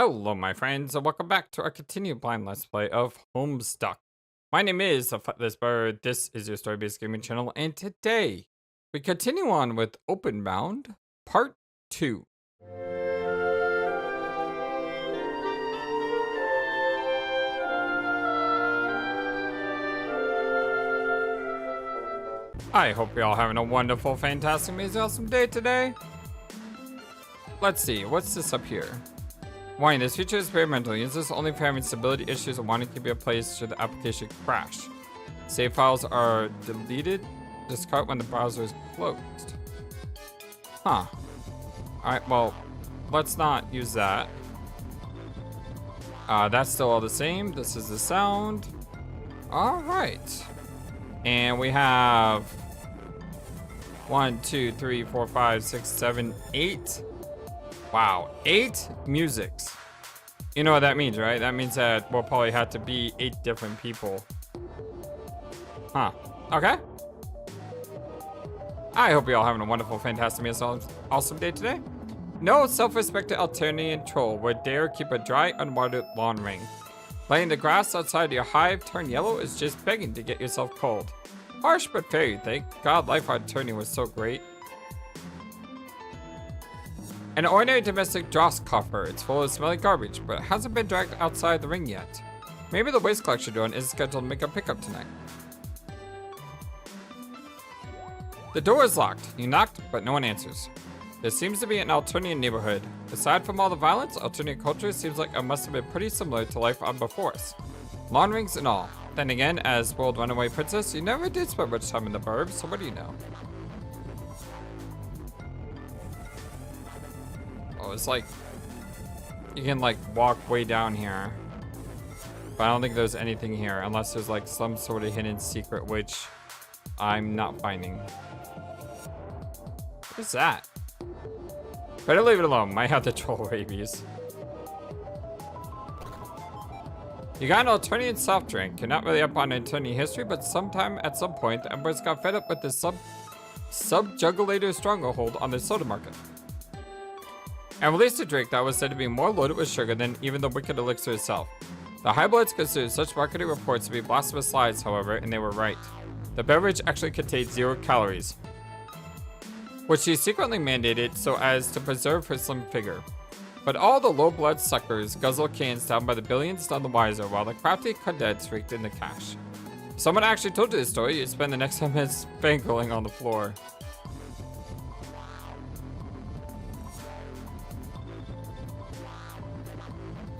Hello, my friends, and welcome back to our continued blind Let's Play of Homestuck. My name is FlightlessBird. This is your story-based gaming channel, and today we continue on with Openbound Part 2. I hope you're all having a wonderful, fantastic, amazing, awesome day today. Let's see, what's this up here? Warning, this feature is experimental. Use this only for having stability issues and want to keep your place should the application crash. Save files are deleted. Discard when the browser is closed. Huh. Alright, well, let's not use that. That's still all the same. This is the sound. Alright. And we have 1, 2, 3, 4, 5, 6, 7, 8. Wow, 8 musics. You know what that means, right? That means that we'll probably have to be 8 different people. Huh. Okay. I hope you're all having a wonderful, fantastic, awesome day today. No self-respected Alternatian troll would dare keep a dry, unwatered lawn ring. Letting the grass outside your hive turn yellow is just begging to get yourself cold. Harsh but fair, you think? God, life on Turning was so great. An ordinary domestic dross coffer. It's full of smelly garbage, but it hasn't been dragged outside the ring yet. Maybe the waste collection drone is scheduled to make a pickup tonight. The door is locked. You knocked, but no one answers. There seems to be an Alternian neighborhood. Aside from all the violence, Alternian culture seems like it must have been pretty similar to life on before us. Lawn rings and all. Then again, as spoiled runaway princess, you never did spend much time in the burbs, so what do you know? Oh, it's like you can like walk way down here, but I don't think there's anything here unless there's like some sort of hidden secret, which I'm not finding. What is that? Better leave it alone. Might have the troll rabies. You got an Alternian soft drink. You're not really up on Alternian history, but at some point, the Emperors got fed up with the sub-juggulator stranglehold on the soda market and released a drink that was said to be more loaded with sugar than even the wicked elixir itself. The Highbloods considered such marketing reports to be blasphemous lies, however, and they were right. The beverage actually contained 0 calories, which she secretly mandated so as to preserve her slim figure. But all the low-blood suckers guzzle cans down by the billions, none the wiser, while the crafty cadets raked in the cash. If someone actually told you this story, you'd spend the next 10 minutes fangirling on the floor.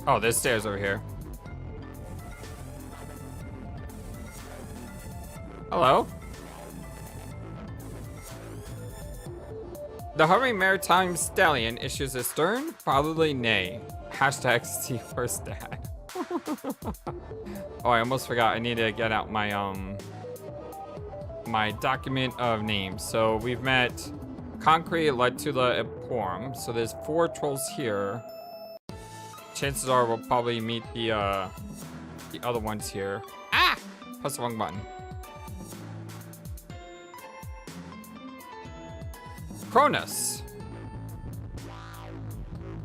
Oh, there's stairs over here. Hello? The hovering maritime stallion issues a stern, fatherly neigh. Hashtag see first dad. Oh, I almost forgot. I need to get out my my document of names. So we've met Concrete, Latula, and Porum. So there's 4 trolls here. Chances are we'll probably meet the other ones here. Ah! Press the wrong button. Cronus.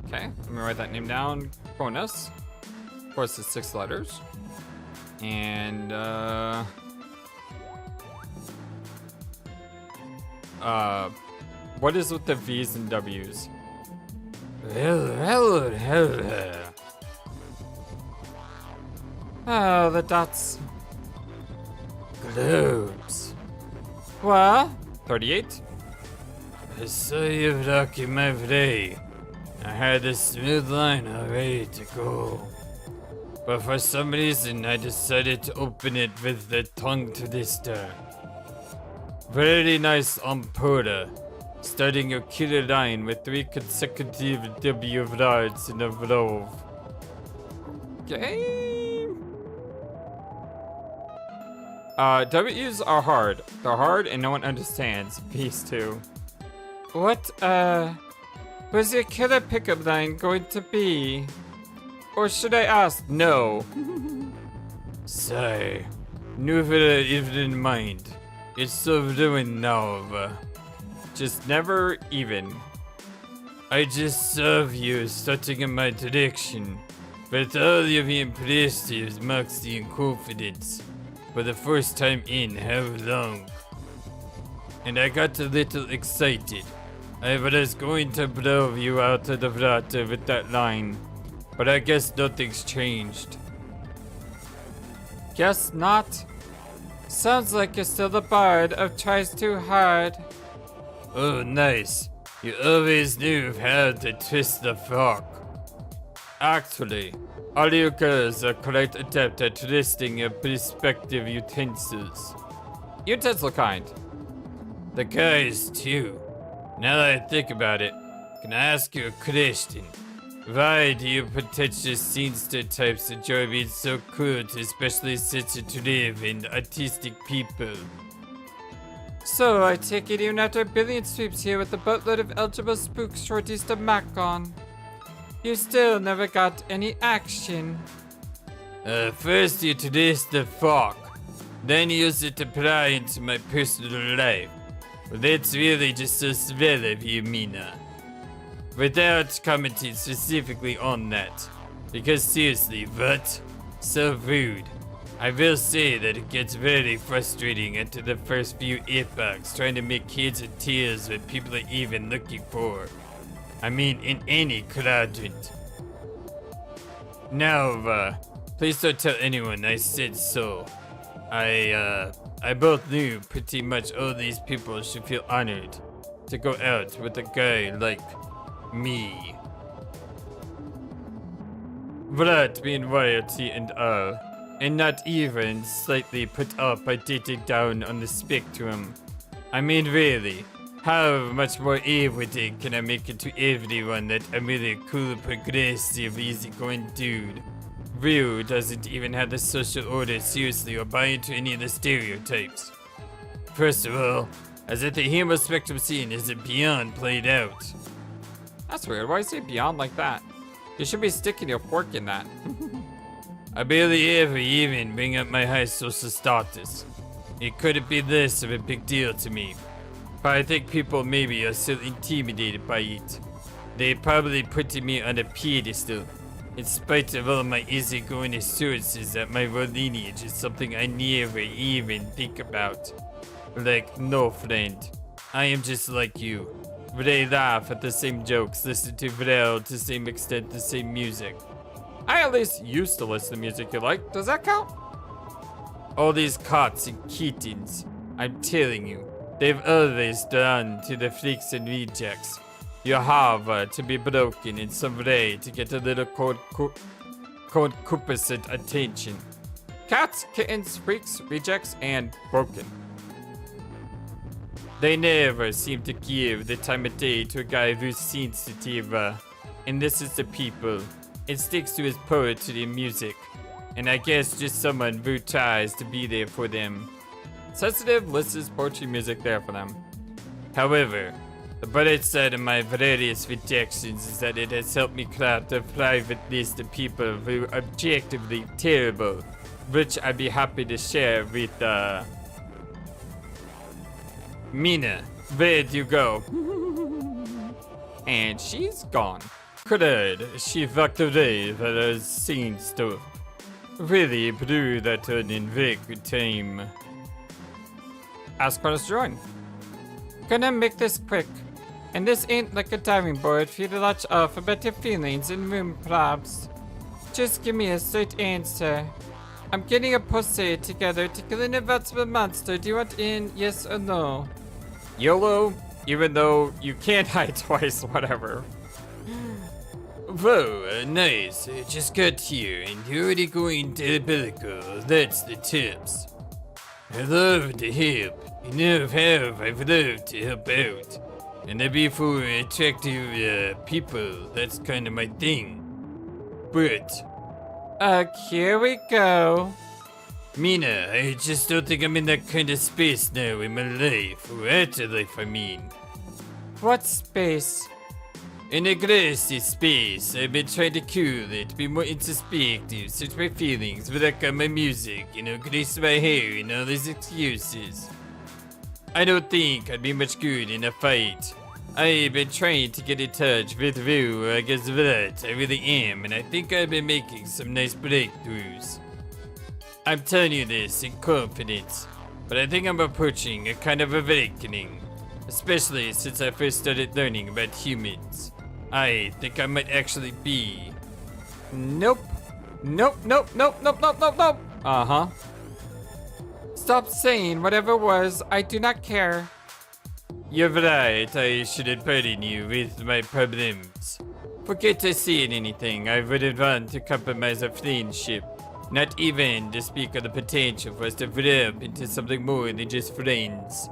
Okay, let me write that name down. Cronus. Of course, it's 6 letters. And what is with the V's and W's? Oh, the dots. Globes. What? 38? I saw you rocky my day. I had a smooth line all ready to go. But for some reason, I decided to open it with the tongue twister. Very nice Ampura. Starting your killer line with 3 consecutive W rods in a row. Okay. W's are hard. They're hard and no one understands. Peace too. What, was your killer pickup line going to be? Or should I ask, no? Sorry. Never even in mind. It's so ruined now, just never even. I just saw you starting in my direction. But all your impressive moxie and confidence. For the first time in how long? And I got a little excited. I was going to blow you out of the water with that line. But I guess nothing's changed. Guess not. Sounds like you're still the bard of tries too hard. Oh, nice. You always knew how to twist the fork. Actually, all you girls are quite adept at twisting your respective utensils. Utensil kind. The guys, too. Now that I think about it, can I ask you a question? Why do you potential scenester types enjoy being so cool to especially sensitive and artistic people? So I take it even after a billion sweeps here with a boatload of eligible spook shorties to mac on, you still never got any action. First you twist the fork, then use it to pry into my personal life. Well, that's really just so swell of you, Mina. Without commenting specifically on that, because seriously, what? So rude. I will say that it gets very frustrating after the first few epochs trying to make kids and tears what people are even looking for. I mean, in any quadrant. Now, please don't tell anyone I said so. I both knew pretty much all these people should feel honored to go out with a guy like me. Vlad being royalty and all, and not even slightly put up by dating down on the spectrum. I mean really, how much more everything can I make it to everyone that I'm really cool, progressive, easygoing dude? Ryu doesn't even have the social order seriously or buy into any of the stereotypes. First of all, as if the hemo spectrum scene isn't beyond played out. That's weird. Why say beyond like that? You should be sticking your fork in that. I barely ever even bring up my high social status. It couldn't be less of a big deal to me. But I think people maybe are still intimidated by it. They probably putting me on a pedestal. In spite of all my easygoing assurances that my royal lineage is something I never even think about. Like, no friend. I am just like you. They laugh at the same jokes, listen to Vrel to the same extent, the same music. I at least used to listen to music you like. Does that count? All these cots and kittens, I'm telling you, they've always done to the freaks and rejects. You have to be broken in some way to get a little concupiscent attention. Cats, kittens, freaks, rejects, and broken. They never seem to give the time of day to a guy who's sensitive, and this is the people. It sticks to his poetry and music, and I guess just someone who tries to be there for them. Sensitive listens poetry music there for them. However, the bright side of my various rejections is that it has helped me craft a private list of people who are objectively terrible, which I'd be happy to share with, Mina. Where'd you go? And she's gone. Crud, she fucked away for her scene stuff. Really blew that on in very good time. Ask her to join. Gonna make this quick. And this ain't like a diving board for you to latch off about your feelings and room props. Just give me a straight answer. I'm getting a posse together to kill an invincible monster. Do you want in, yes or no? YOLO, even though you can't hide twice, whatever. Whoa, nice. Just got here and you're already going diabolical. That's the tips. I love to help. You know how I've loved to help out. And I be for attractive people. That's kind of my thing. But here we go. Mina, I just don't think I'm in that kind of space now in my life. Or afterlife, I mean. What space? In a grassy space, I've been trying to cool it, be more introspective, search my feelings, work on my music, grace my hair and all these excuses. I don't think I'd be much good in a fight. I've been trying to get in touch with you, I guess that I really am, and I think I've been making some nice breakthroughs. I'm telling you this in confidence, but I think I'm approaching a kind of awakening, especially since I first started learning about humans. I think I might actually be. Nope. Nope, nope, nope, nope, nope, nope, nope. Uh-huh. Stop saying whatever it was. I do not care. You're right, I shouldn't burden you with my problems. Forget to say anything, I wouldn't want to compromise a friendship. Not even to speak of the potential for us to develop into something more than just friends.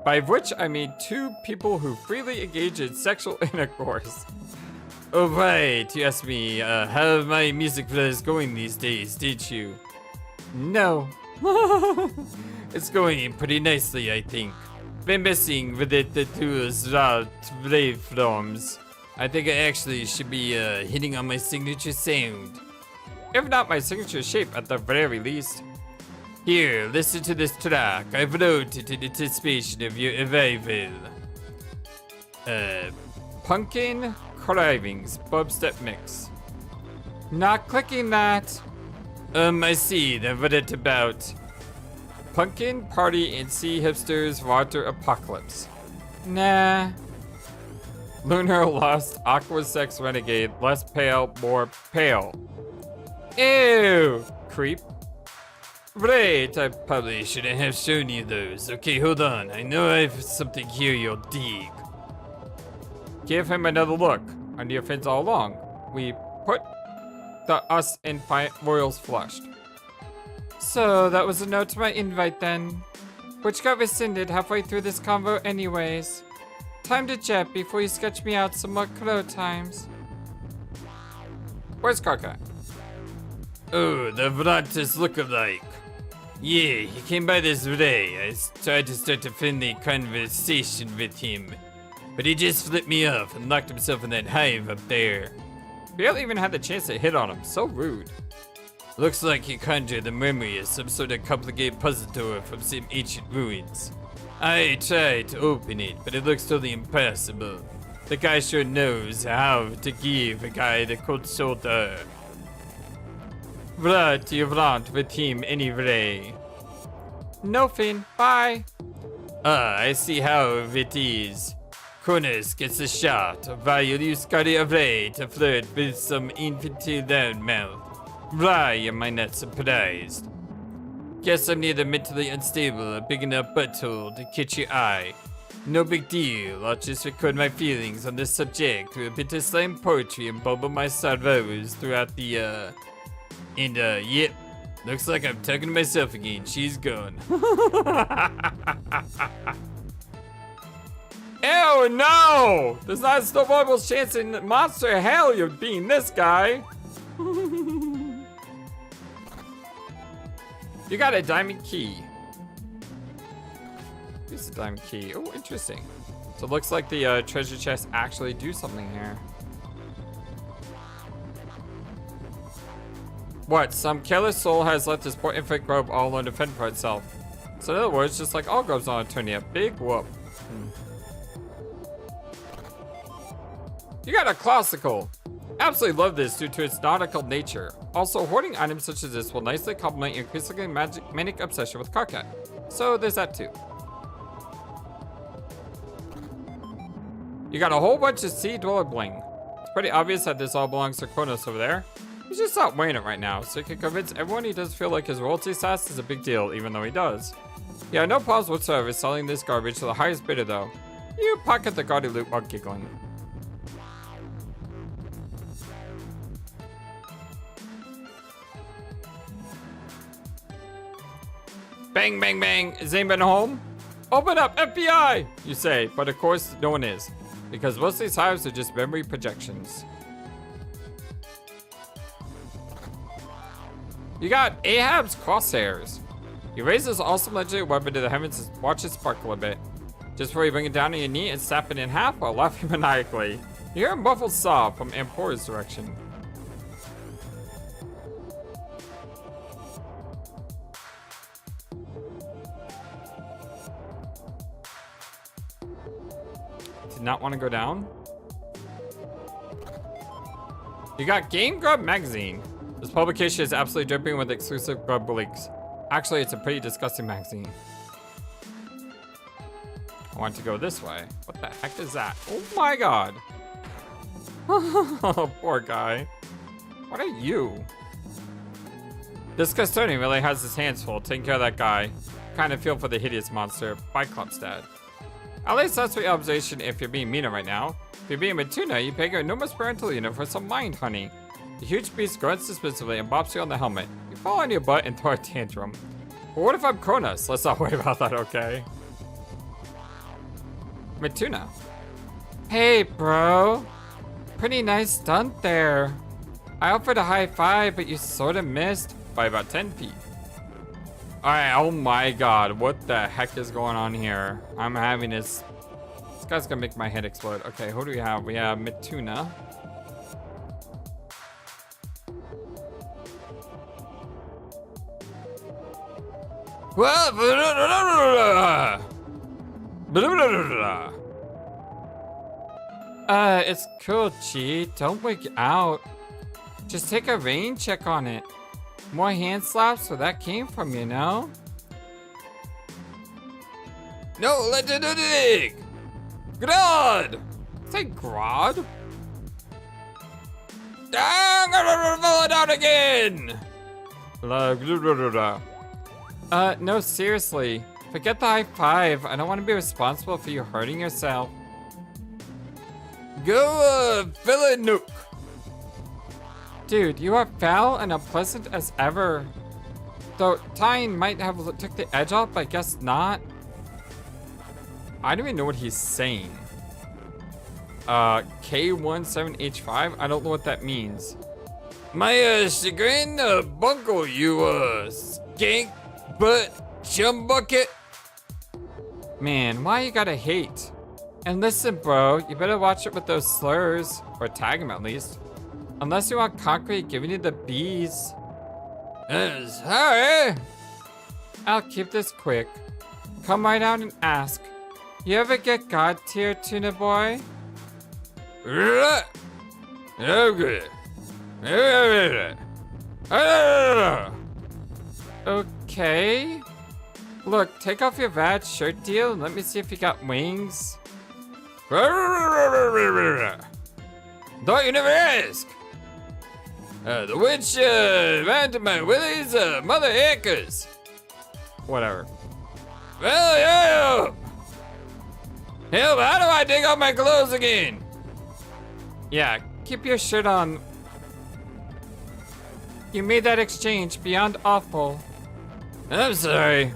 By which I mean two people who freely engage in sexual intercourse. Oh right, you asked me how my music is going these days, did you? No. It's going pretty nicely, I think. Been messing with it the tools route waveforms. I think I actually should be hitting on my signature sound. If not my signature shape at the very least. Here, listen to this track. I've wrote it in anticipation of your arrival. Pumpkin Cravings Bubstep Mix. Not clicking that. I see. Then what it about? Pumpkin Party and Sea Hipsters Water Apocalypse. Nah. Lunar Lust Aqua Sex Renegade Less Pale, More Pale. Ew! Creep. Right, I probably shouldn't have shown you those. Okay, hold on. I know I have something here you'll dig. Give him another look. On your fins all along. We put the us in Royals flushed. So that was a no to my invite then. Which got rescinded halfway through this convo anyways. Time to jet before you sketch me out some more crow times. Where's Karka? Oh, the Vrantis look-alike. Yeah, he came by this day. I tried to start a friendly conversation with him, but he just flipped me off and locked himself in that hive up there. Barely even had the chance to hit on him. So rude. Looks like he conjured the memory of some sort of complicated puzzle door from some ancient ruins. I tried to open it, but it looks totally impossible. The guy sure knows how to give a guy the cold shoulder. What you want with him anyway? No, Finn. Bye. Ah, I see how it is. Kudos gets a shot while you scurry away to flirt with some infantile loudmouth. Why am I not surprised? Guess I'm neither mentally unstable or big enough butthole to catch your eye. No big deal, I'll just record my feelings on this subject through a bit of slam poetry and bubble my sorrows throughout the, yep. Looks like I'm talking to myself again. She's gone. Ew, no! There's not a snowballable chance in monster hell you're being this guy. You got a diamond key. Here's the diamond key. Oh, interesting. So it looks like the treasure chests actually do something here. What? Some careless soul has let this poor infant grub all alone to fend for itself. So in other words, just like all grubs on Eternia, big whoop. You got a classical. Absolutely love this due to its nautical nature. Also, hoarding items such as this will nicely complement your increasingly manic obsession with Karkat. So there's that too. You got a whole bunch of sea dweller bling. It's pretty obvious that this all belongs to Kronos over there. He's just not wearing it right now, so he can convince everyone he does feel like his royalty status is a big deal, even though he does. Yeah, no problems whatsoever selling this garbage to the highest bidder though. You pocket the gaudy loot while giggling. Bang, bang, bang. Is anybody home? Open up, FBI! You say, but of course, no one is. Because most of these hives are just memory projections. You got Ahab's crosshairs. You raise this awesome legendary weapon to the heavens and watch it sparkle a bit. Just before you bring it down on your knee and snap it in half while laughing maniacally. You hear a muffled sob from Ampora's direction. not want to go down. You got Game Grub magazine. This publication is absolutely dripping with exclusive grub leaks. Actually, it's a pretty disgusting magazine. I want to go this way. What the heck is that? Oh my god. Oh, poor guy. What are you? This custodian really has his hands full taking care of that guy. Kind of feel for the hideous monster by Clumpstead. At least that's the observation if you're being Mina right now. If you're being Matuna, you pay your enormous parental unit for some mind honey. The huge beast grunts suspiciously and bops you on the helmet. You fall on your butt and throw a tantrum. But what if I'm Cronus? Let's not worry about that, okay? Matuna. Hey, bro. Pretty nice stunt there. I offered a high five, but you sort of missed by about 10 feet. Alright, oh my god, what the heck is going on here? I'm having this. This guy's gonna make my head explode. Okay, who do we have? We have Matuna. It's cool, Chi. Don't wig out. Just take a rain check on it. More hand slaps where that came from, you know? No, let's do the dig! Grod! Say Grod? I'm gonna fall down again! No, seriously. Forget the high five. I don't want to be responsible for you hurting yourself. Go, fill a nook. Dude, you are foul and unpleasant as ever. Though tying might have took the edge off, but I guess not. I don't even know what he's saying. K17H5? I don't know what that means. My chagrin, bunko, you skank butt chum bucket. Man, why you gotta hate? And listen, bro, you better watch it with those slurs, or tag him at least. Unless you want Concrete giving you the bees. Sorry. I'll keep this quick. Come right out and ask. You ever get God tier, Tuna Boy? Okay. Okay. Look, take off your bad shirt deal and let me see if you got wings. Thought you never ask. The witch ran to my Willie's mother acres. Whatever. Well, yeah. Help, how do I take off my clothes again? Yeah, keep your shirt on. You made that exchange beyond awful. I'm sorry.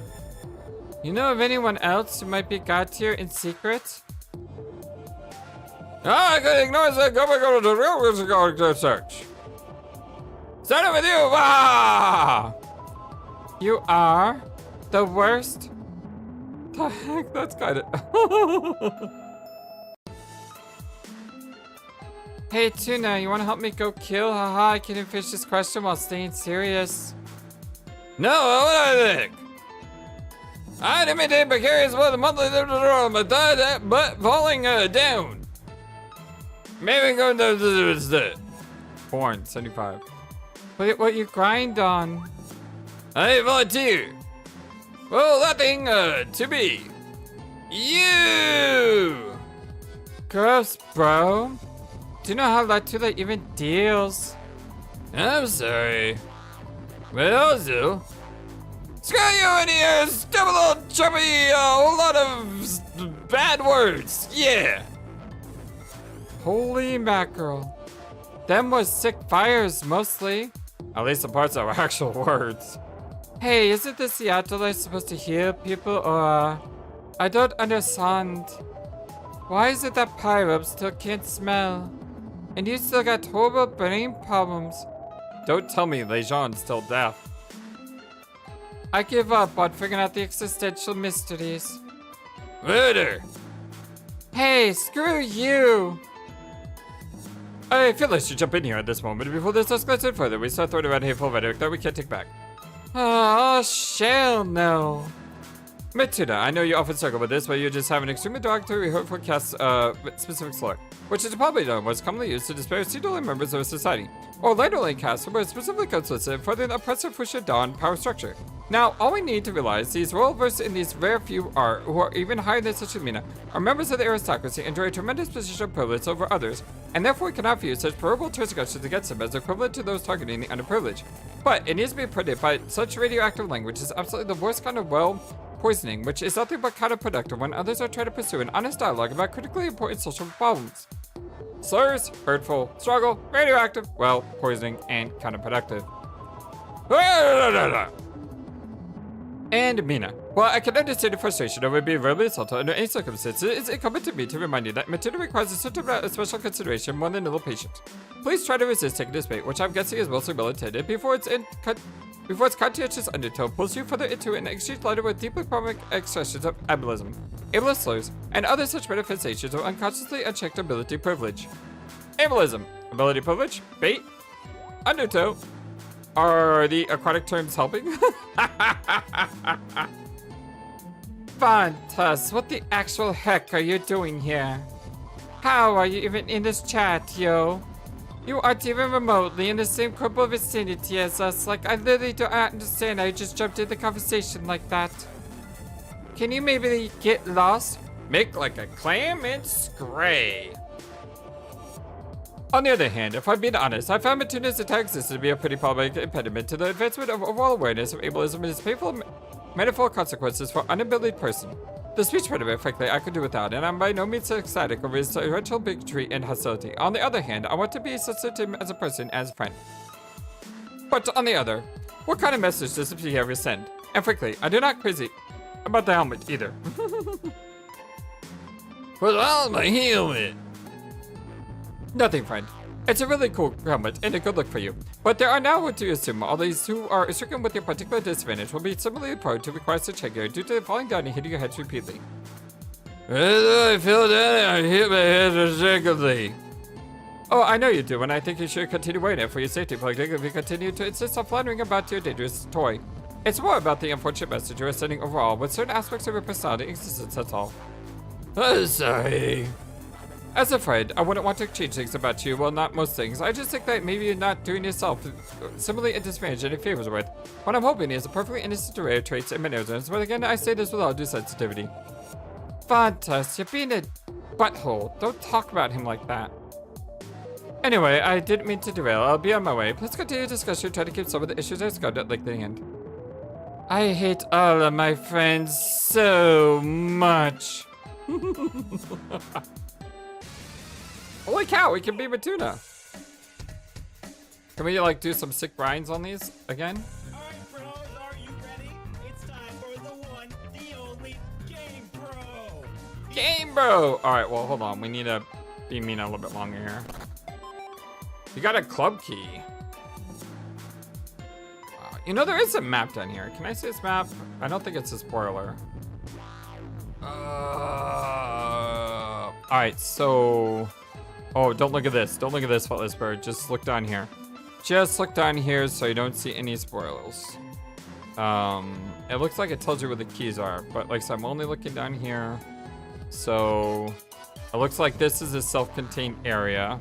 You know of anyone else who might be God tier in secret? I could ignore the government to search. Starting with you. Ah! You are the worst. The heck? That's kind of. Hey Tuna, you want to help me go kill? Haha, I couldn't finish this question while staying serious. No, what I think? I'd imitate precarious by the monthly but falling down. Maybe go to the Porn, 75. What you grind on? I volunteer. Well, that thing to be you. Gross, bro. Do you know how Latula even deals? I'm sorry. But also, screw you in here, stupid little chubby, a whole lot of bad words. Yeah. Holy mackerel. Them was sick fires, mostly. At least the parts that were actual words. Hey, isn't the Seattle supposed to heal people, or I don't understand. Why is it that Pyrob still can't smell? And you still got horrible brain problems. Don't tell me Lejean's still deaf. I give up on figuring out the existential mysteries. Murder. Hey, screw you! I feel I should jump in here at this moment before this escalates further. We start throwing around hateful rhetoric that we can't take back. Oh, shell no. Matuna, I know you often struggle with this, but you just have an extremely derogatory, hurtful cast, specific slur, which is probably known was commonly used to disparage pseudo members of a society, or later cast who were specifically complicit for the oppressive Fushia Dawn power structure. Now, all we need to realize, these royal versed in these rare few are, who are even higher than such Mina, are members of the aristocracy and enjoy a tremendous position of privilege over others, and therefore we cannot view such verbal transgressions against them as equivalent to those targeting the underprivileged. But it needs to be printed by such radioactive language is absolutely the worst kind of poisoning, which is nothing but counterproductive when others are trying to pursue an honest dialogue about critically important social problems. Slurs, hurtful, struggle, radioactive, well, poisoning, and counterproductive. And Mina. While I can understand the frustration over being verbally assaulted under any circumstances, it is incumbent to me to remind you that material requires a certain amount of special consideration more than a little patience. Please try to resist taking this bait, which I'm guessing is mostly well intended, before its conscientious undertone pulls you further into an exchange laden with deeply problematic expressions of ableism, ableist slurs, and other such manifestations of unconsciously unchecked ability privilege. Ableism, ability privilege, bait, undertow. Are the aquatic terms helping? Fantas, what the actual heck are you doing here? How are you even in this chat, yo? You aren't even remotely in the same crumble vicinity as us. Like, I literally don't understand how you just jumped in the conversation like that. Can you maybe get lost? Make like a clam and scray. On the other hand, if I'm being honest, I found Matuna's entire existence to be a pretty problematic impediment to the advancement of overall awareness of ableism and its painful manifold consequences for an unability person. The speech impediment, frankly, I could do without, and I'm by no means ecstatic over his torrential bigotry and hostility. On the other hand, I want to be sensitive to him as a person, as a friend. But on the other, what kind of message does this behavior send? And frankly, I do not crazy about the helmet either. Put on my helmet. Nothing, friend. It's a really cool helmet and a good look for you. But there are now what to assume all these who are stricken with your particular disadvantage will be similarly prone to require such care due to falling down and hitting your heads repeatedly. I fell down and I hit my head repeatedly. Oh, I know you do, and I think you should continue wearing it for your safety, particularly if you continue to insist on flattering about your dangerous toy. It's more about the unfortunate message you are sending overall, with certain aspects of your personality and existence, that's all. I'm sorry. As a friend, I wouldn't want to change things about you, well, not most things. I just think that maybe you're not doing yourself similarly a disadvantage any favors with. What I'm hoping is a perfectly innocent array of traits and mannerisms, but again, I say this with all due sensitivity. Fantas, you're being a butthole. Don't talk about him like that. Anyway, I didn't mean to derail. I'll be on my way. Let's continue the discussion, try to keep some of the issues I discussed at like the end. I hate all of my friends so much. Holy cow, we can be Matuna. Can we like do some sick grinds on these again? Alright bros, are you ready? It's time for the one, the only Game Bro! Game Bro! Alright, well hold on. We need to be Mina a little bit longer here. You got a club key. You know, there is a map down here. Can I see this map? I don't think it's a spoiler. Alright, so... Oh, don't look at this. Don't look at this, FlightlessBird. Just look down here. Just look down here so you don't see any spoilers. It looks like it tells you where the keys are, but like I said, I'm only looking down here. So it looks like this is a self-contained area.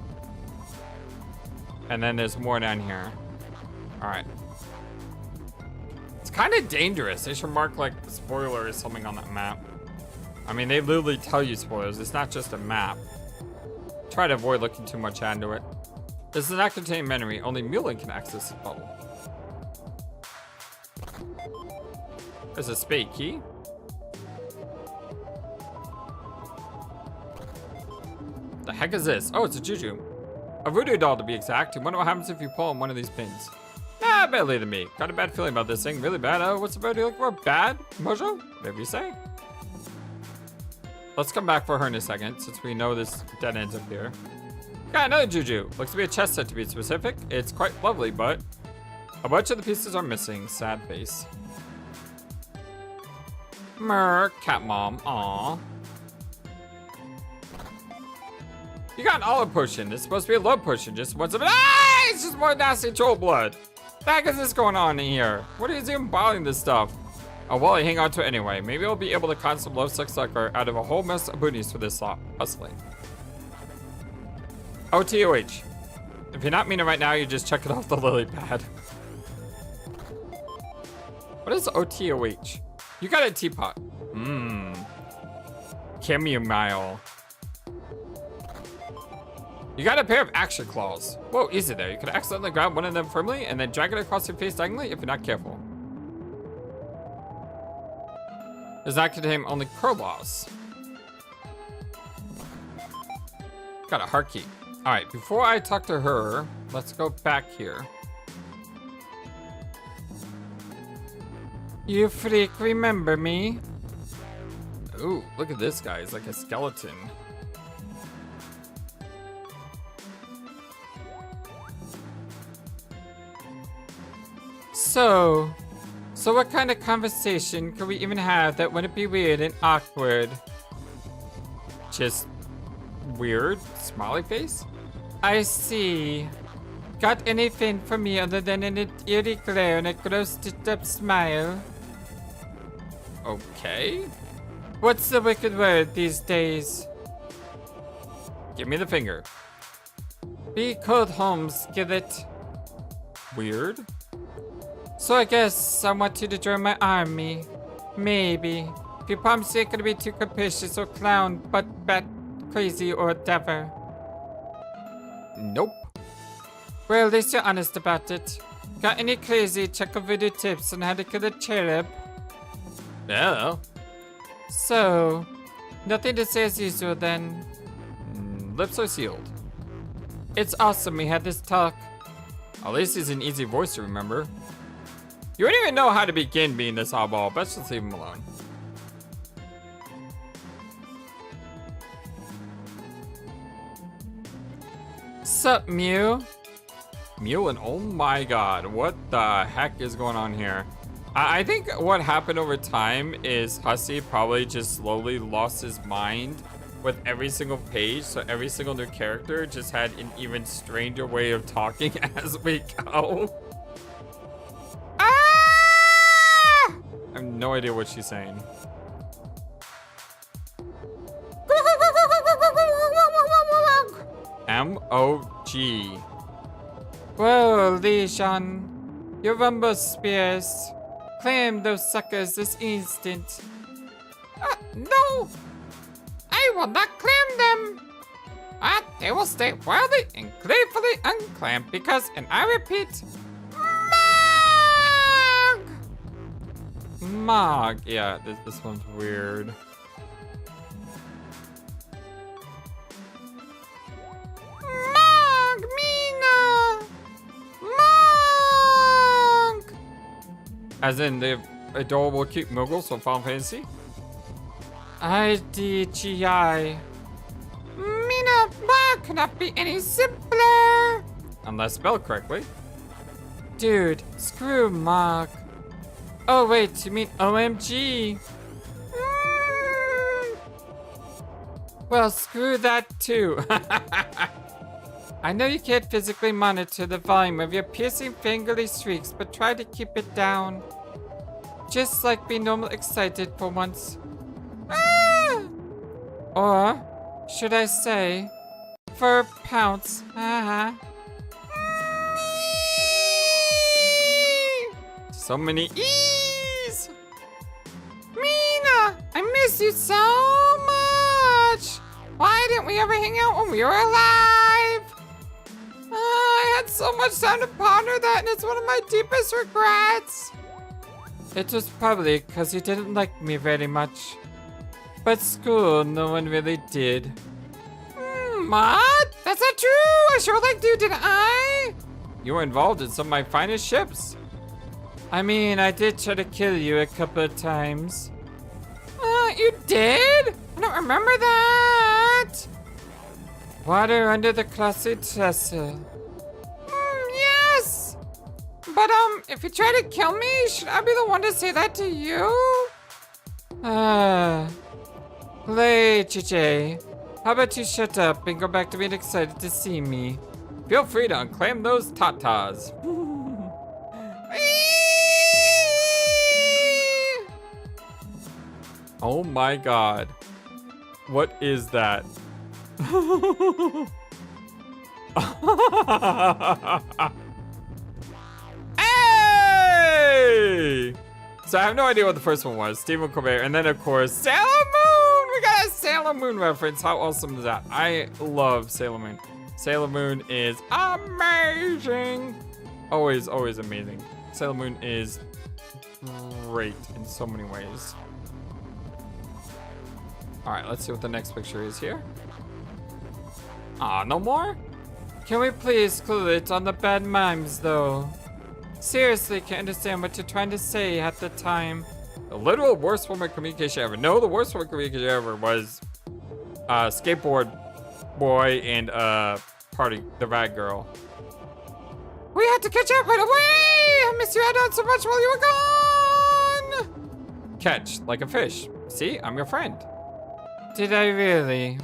And then there's more down here. All right. It's kind of dangerous. They should mark like spoiler or something on that map. I mean, they literally tell you spoilers. It's not just a map. Try to avoid looking too much into it. This does not contain memory. Only Mulan can access this bubble. There's a spade key. The heck is this? Oh, it's a juju. A voodoo doll to be exact. I wonder what happens if you pull on one of these pins. Nah, badly to me. Got a bad feeling about this thing. Really bad. What's the bird you look for? Bad? Mojo? Whatever you say. Let's come back for her in a second, since we know this dead ends up here. Got another juju. Looks to be a chess set to be specific. It's quite lovely, but a bunch of the pieces are missing. Sad face. Mer, cat mom. Aw. You got an olive potion. This is supposed to be a love potion. Just once of it. Ah! It's just more nasty troll blood. The heck is this going on in here? What is even bottling this stuff? Oh, well, I hang on to it anyway. Maybe I'll be able to con some love sex sucker out of a whole mess of booties for this hustling. OTOH. If you're not meaning right now, you just check it off the lily pad. What is OTOH? You got a teapot. Chamomile. You got a pair of action claws. Whoa, easy there. You can accidentally grab one of them firmly and then drag it across your face diagonally if you're not careful. Does not contain only claws. Got a heart key. All right, before I talk to her, let's go back here. You freak, remember me? Ooh, look at this guy. He's like a skeleton. So what kind of conversation could we even have that wouldn't be weird and awkward? Just weird smiley face? I see. Got anything for me other than an eerie glare and a gross stitched up smile? Okay. What's the wicked word these days? Give me the finger. Be cold home, skillet. Weird. So I guess I want you to join my army. Maybe. If you promise you ain't gonna be too capricious or clown, but bat crazy or whatever. Nope. Well, at least you're honest about it. Got any crazy check voodoo tips on how to kill a cherub? Yeah. So, nothing to say as usual then. Lips are sealed. It's awesome we had this talk. At least it's an easy voice to remember. You wouldn't even know how to begin being this oddball. Best just leave him alone. Sup, Mew? Mew and oh my god, what the heck is going on here? I think what happened over time is Hussey probably just slowly lost his mind with every single page, so every single new character just had an even stranger way of talking as we go. Ah! I have no idea what she's saying. M-O-G. Whoa, Legion. Your rumble spears. Claim those suckers this instant. No! I will not claim them! They will stay wildly and gratefully unclaimed because, and I repeat, Mog! Mog. Yeah, this one's weird. Mog! Mina! Mog! As in the adorable cute moogles from Final Fantasy? IDGI. Mina, Mog cannot be any simpler! Unless spelled correctly. Dude, screw Mog. Oh wait, you mean OMG? Well, screw that too. I know you can't physically monitor the volume of your piercing fingerly shrieks, but try to keep it down. Just like be normal excited for once. Ah! Or, should I say, fur pounce. So many E's! Mina, I miss you so much! Why didn't we ever hang out when we were alive? I had so much time to ponder that, and it's one of my deepest regrets. It was probably because you didn't like me very much. But school, no one really did. What? That's not true! I sure liked you, didn't I? You were involved in some of my finest ships. I mean, I did try to kill you a couple of times. You did? I don't remember that. Water under the classy trestle. Yes. But, if you try to kill me, should I be the one to say that to you? Play, JJ. How about you shut up and go back to being excited to see me? Feel free to unclaim those tatas. Oh my god. What is that? Hey! So I have no idea what the first one was. Stephen Colbert, and then of course Sailor Moon. We got a Sailor Moon reference. How awesome is that? I love Sailor Moon. Sailor Moon is amazing. Always, always amazing. Sailor Moon is great in so many ways. All right, let's see what the next picture is here. Aw, no more? Can we please clue it on the bad mimes, though? Seriously, can't understand what you're trying to say at the time. The literal worst form of communication ever. No, the worst form of communication ever was skateboard boy and party, the rad girl. We had to catch up right away! I missed you out so much while you were gone! Catch, like a fish. See, I'm your friend. Did I really?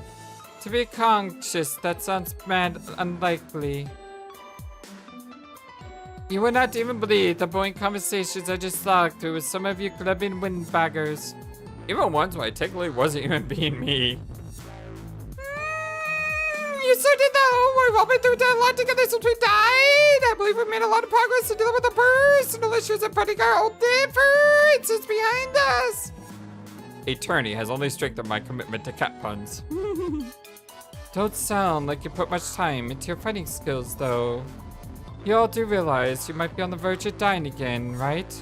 To be conscious, that sounds mad unlikely. You would not even believe the boring conversations I just logged through with some of you clubbing windbaggers. Even ones where I technically wasn't even being me. You sure did though. We've all been through a lot together since we died. I believe we made a lot of progress in dealing with the personal issues and putting our old differences behind us. Attorney has only strengthened my commitment to cat puns. Don't sound like you put much time into your fighting skills, though. You all do realize you might be on the verge of dying again, right?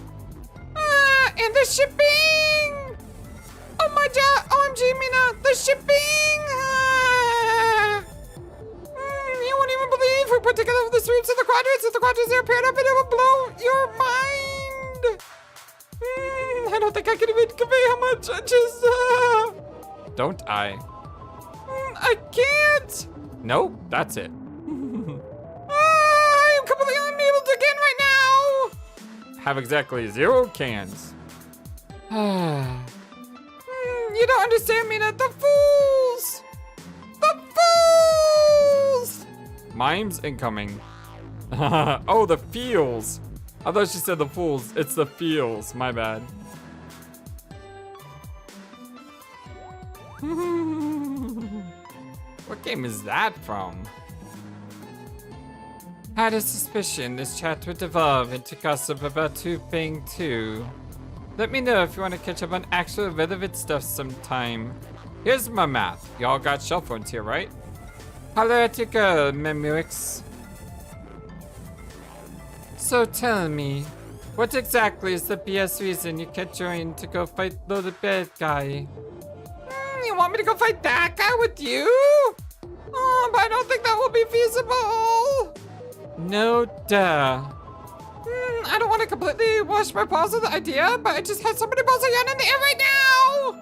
And the shipping! Oh my god, OMG, Mina, the shipping! You won't even believe we put together the sweeps of the quadrants. If the quadrants are paired up, it will blow your mind! I don't think I can even convey how much I just, Don't I? I can't! Nope, that's it. I am completely unable to can right now! Have exactly 0 cans. You don't understand me, not the fools! The fools! Mimes incoming. Oh, the feels. I thought she said the fools. It's the feels. My bad. What game is that from? Had a suspicion this chat would evolve into gossip about Tubing 2. Let me know if you want to catch up on actual relevant stuff sometime. Here's my math. Y'all got cell phones here, right? Holler at your girl, Memuix. So tell me, what exactly is the BS reason you can't join to go fight the bad guy? You want me to go fight that guy with you? Oh, but I don't think that will be feasible. No duh. I don't want to completely wash my balls of the idea, but I just had so many balls of yarn in the air right now.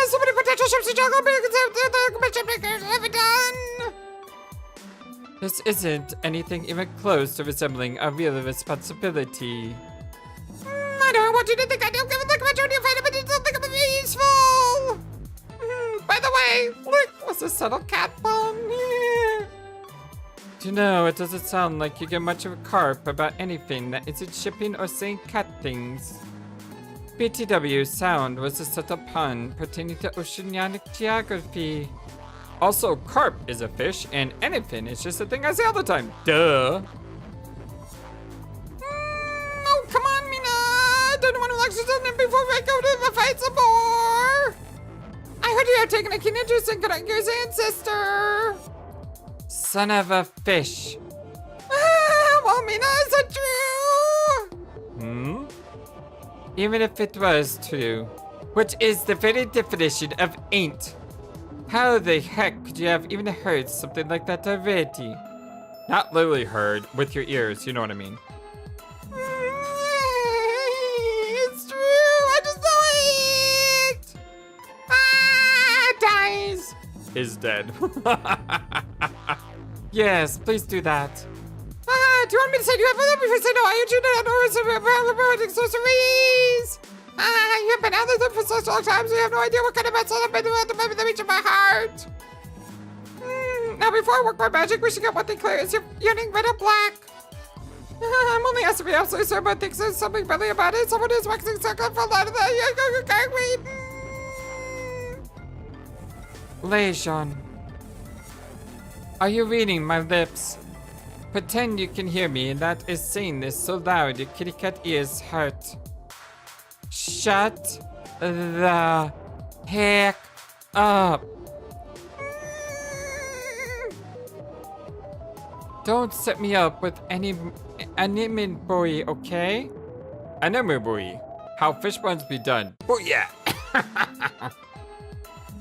So many potential ships to juggle, but never done. This isn't anything even close to resembling a real responsibility. I don't want you to think I don't give a look about your fighter, but you don't think I'm useful. By the way, look, what's a subtle cat bone? You know, it doesn't sound like you get much of a carp about anything that isn't shipping or saying cat things. BTW sound was a subtle pun pertaining to oceanic geography. Also, carp is a fish, and anything is just a thing I say all the time. Duh. Oh, come on, Mina. Don't want to lecture something before I go to the fight some more. I heard you have taken a keen interest in Karanga's ancestor. Son of a fish. Well, Mina, is that true? Even if it was true, which is the very definition of ain't. How the heck could you have even heard something like that already? Not literally heard, with your ears, you know what I mean. It's true, I just know it! Dies! Is dead. Yes, please do that. Do you want me to say you have other before I say no? I usually don't know sorceries. You've been out there for such a long time, so you have no idea what kind of message I've been doing at the reach of my heart. Now, before I work my magic, we should get one thing clear. Is you're yearning red or black? I'm only asking to be absolutely certain, but I think there's something better about it. Someone is waxing circle for a lot of that. Wait. Lejon. Are you reading my lips? Pretend you can hear me, and that is saying this so loud your kitty cat ears hurt. Shut the heck up. Don't set me up with any anime boy, okay? Anime boy. How fish buns be done. Booyah!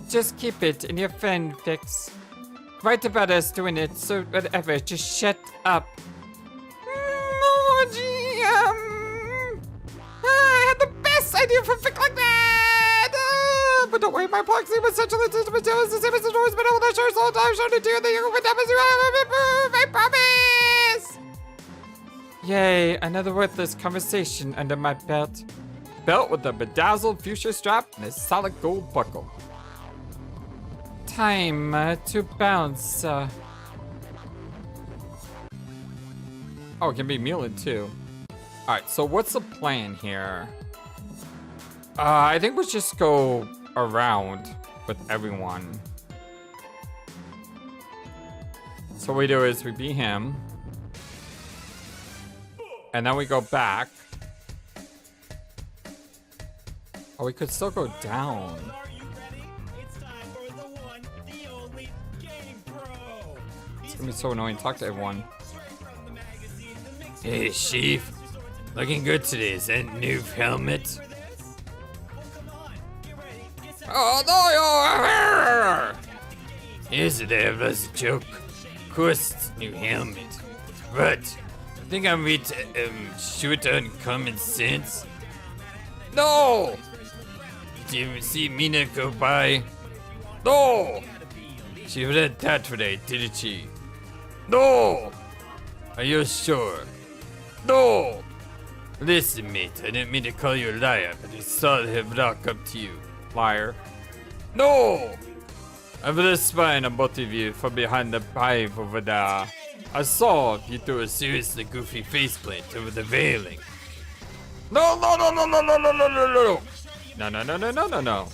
Just keep it in your fanfics. Write about us doing it, so whatever, just shut up. I had the best idea for a fic like that! But don't worry, my proxy was such a little material, the same as the doors, but I will not show so time, show to do that you will promise you I promise! Yay, another worthless conversation under my belt. Belt with a bedazzled fuchsia strap and a solid gold buckle. Time to bounce. Oh, it can be Mulan too. Alright, so what's the plan here? I think we just go around with everyone. So what we do is we beat him. And then we go back. Oh, we could still go down. Are you ready? It's time for the one, the only Game Pro. It's gonna be so annoying to talk to everyone. Hey, Chief. Looking good today. Is that new helmet? Oh, no, Here's the day of us a joke. Of course, it's a new helmet. But, I think I'm ready to shoot on common sense. No! Did you ever see Mina go by? No! She read that today, didn't she? No! Are you sure? No! Listen, mate, I didn't mean to call you a liar, but I saw him walk up to you. Liar. No! I was spying on both of you from behind the pipe over there. I saw you threw a seriously goofy faceplant over the railing. No, no, no, no, no, no, no, no, no, no. No, no, no, no, no, no, no.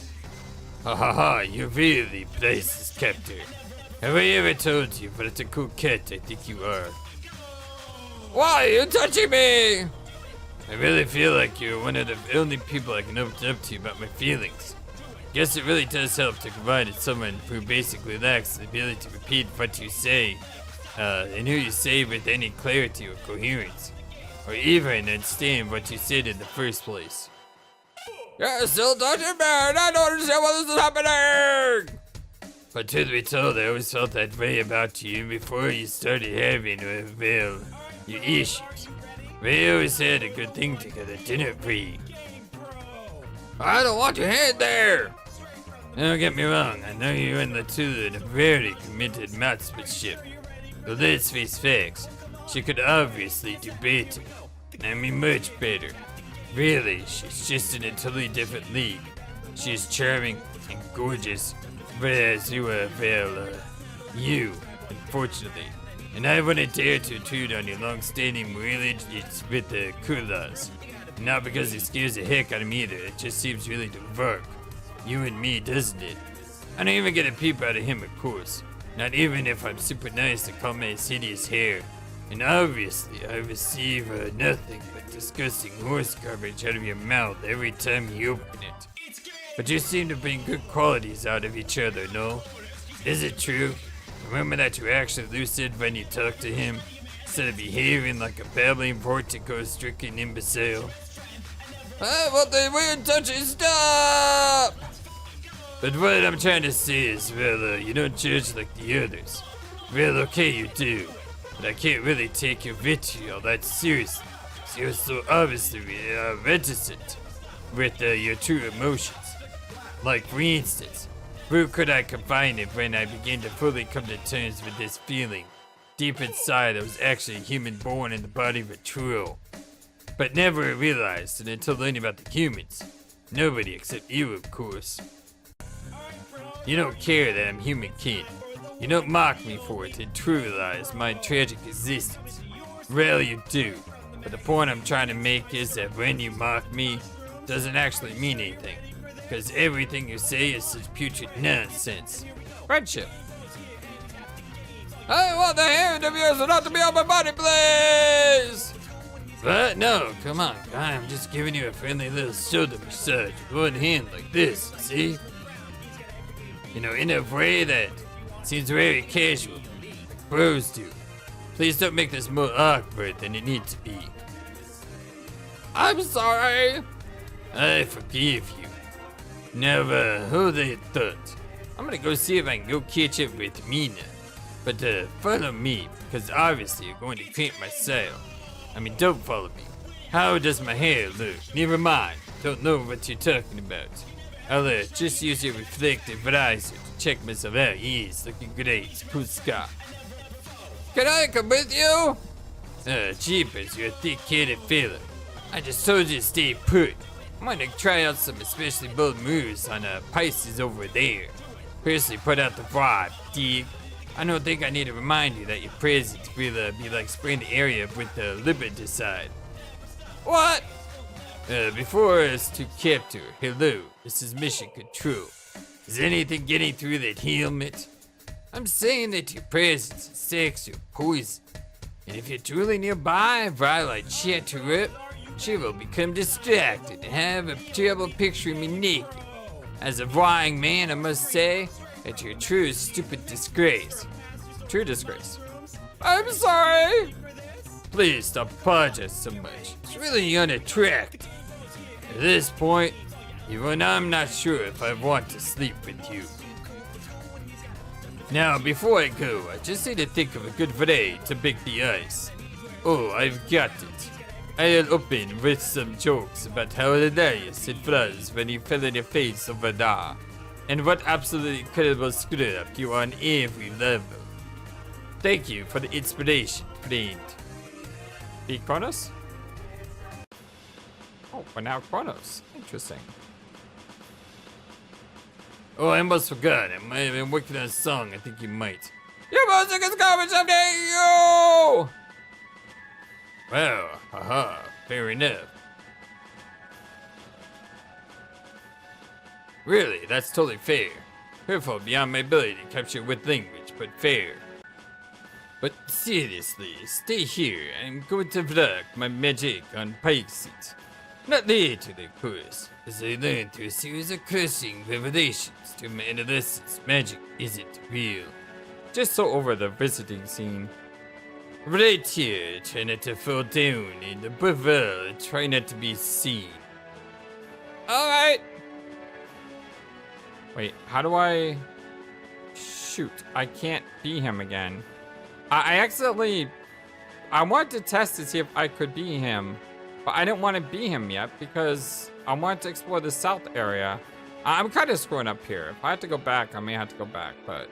Ha ha ha, you really placed this captor. Have I ever told you what a cool cat I think you are? Why are you touching me? I really feel like you're one of the only people I can open up to about my feelings. Guess it really does help to confide in someone who basically lacks the ability to repeat what you say, and who you say with any clarity or coherence, or even understand what you said in the first place. You're still touching me, and I don't understand why this is happening. But truth be told, I always felt that way about you before you started having, well, your issues. We always had a good thing together, didn't we? I don't want your hand there. Don't get me wrong, I know you and the two are very committed marksmanship. But let's face facts, she could obviously do better. I mean much better. Really, she's just in a totally different league. She's charming and gorgeous, whereas you are, well, you, unfortunately. And I wouldn't dare to intrude on your long-standing relations with the Kudos. Not because it scares the heck out of me either, it just seems really to work. You and me, doesn't it? I don't even get a peep out of him, of course. Not even if I'm super nice to comb his hideous hair. And obviously, I receive nothing but disgusting horse garbage out of your mouth every time you open it. But you seem to bring good qualities out of each other, no? Is it true? Remember that you actually lucid when you talk to him, instead of behaving like a babbling portico-stricken imbecile? What the weird touching? Stop! But what I'm trying to say is, well, you don't judge like the others. Well, okay, you do. But I can't really take your vitriol that seriously. So you're so obviously reticent with your true emotions. Like, for instance, who could I confide in when I began to fully come to terms with this feeling? Deep inside, I was actually a human born in the body of a troll. But never realized it until learning about the humans. Nobody except you, of course. You don't care that I'm human kin. You don't mock me for it and trivialize my tragic existence. Well, you do. But the point I'm trying to make is that when you mock me, it doesn't actually mean anything. Because everything you say is such putrid nonsense. Friendship. I want the hand of yours not to be on my body, please! What? No, come on, guy. I'm just giving you a friendly little shoulder massage with one hand like this, see? You know, in a way that seems very casual, like bros do. Please don't make this more awkward than it needs to be. I'm sorry. I forgive you. Now, hold that thought. I'm gonna go see if I can go catch up with Mina. But follow me, because obviously you're going to cramp my sail. I mean, don't follow me. How does my hair look? Never mind. Don't know what you're talking about. I'll just use your reflective visor to check myself out. Yes, looking great. Cool Scott. Can I come with you? Jeepers, you're a thick-headed fella. I just told you to stay put. I'm gonna try out some especially bold moves on Pisces over there. Personally, put out the vibe, dig. I don't think I need to remind you that your presence will be like spraying the area with the Liberticide. What? Before us to capture, hello, this is Mission Control. Is anything getting through that helmet? I'm saying that your presence is sex or poison. And if you're truly nearby, while I chat her up, she will become distracted and have trouble picturing me naked. As a flying man, I must say that you're a true stupid disgrace. True disgrace. I'm sorry. Please stop apologizing so much. It's really unattractive. At this point, even I'm not sure if I want to sleep with you. Now, before I go, I just need to think of a good way to break the ice. Oh, I've got it. I'll open with some jokes about how hilarious it was when you fell in your face over there, and what absolutely incredible screw-up you are on every level. Thank you for the inspiration, friend. Be Kronos? Oh, we're now Kronos. Interesting. Oh, I almost forgot. I might have been working on a song. I think you might. Your music is garbage someday, you! Well, haha, fair enough. Really, that's totally fair. Hurtful beyond my ability to capture with language, but fair. But seriously, stay here. I'm going to vlog my magic on Pisces. Not later, of course, as I learned through a series of crushing revelations to my adolescence. Magic isn't real. Just so over the visiting scene. Right here, try not to fall down, and above all, try not to be seen. Alright. Wait, how do I... Shoot, I can't be him again. I accidentally... I wanted to test to see if I could be him, but I didn't want to be him yet because I wanted to explore the south area. I'm kind of screwing up here. If I have to go back, I may have to go back, but...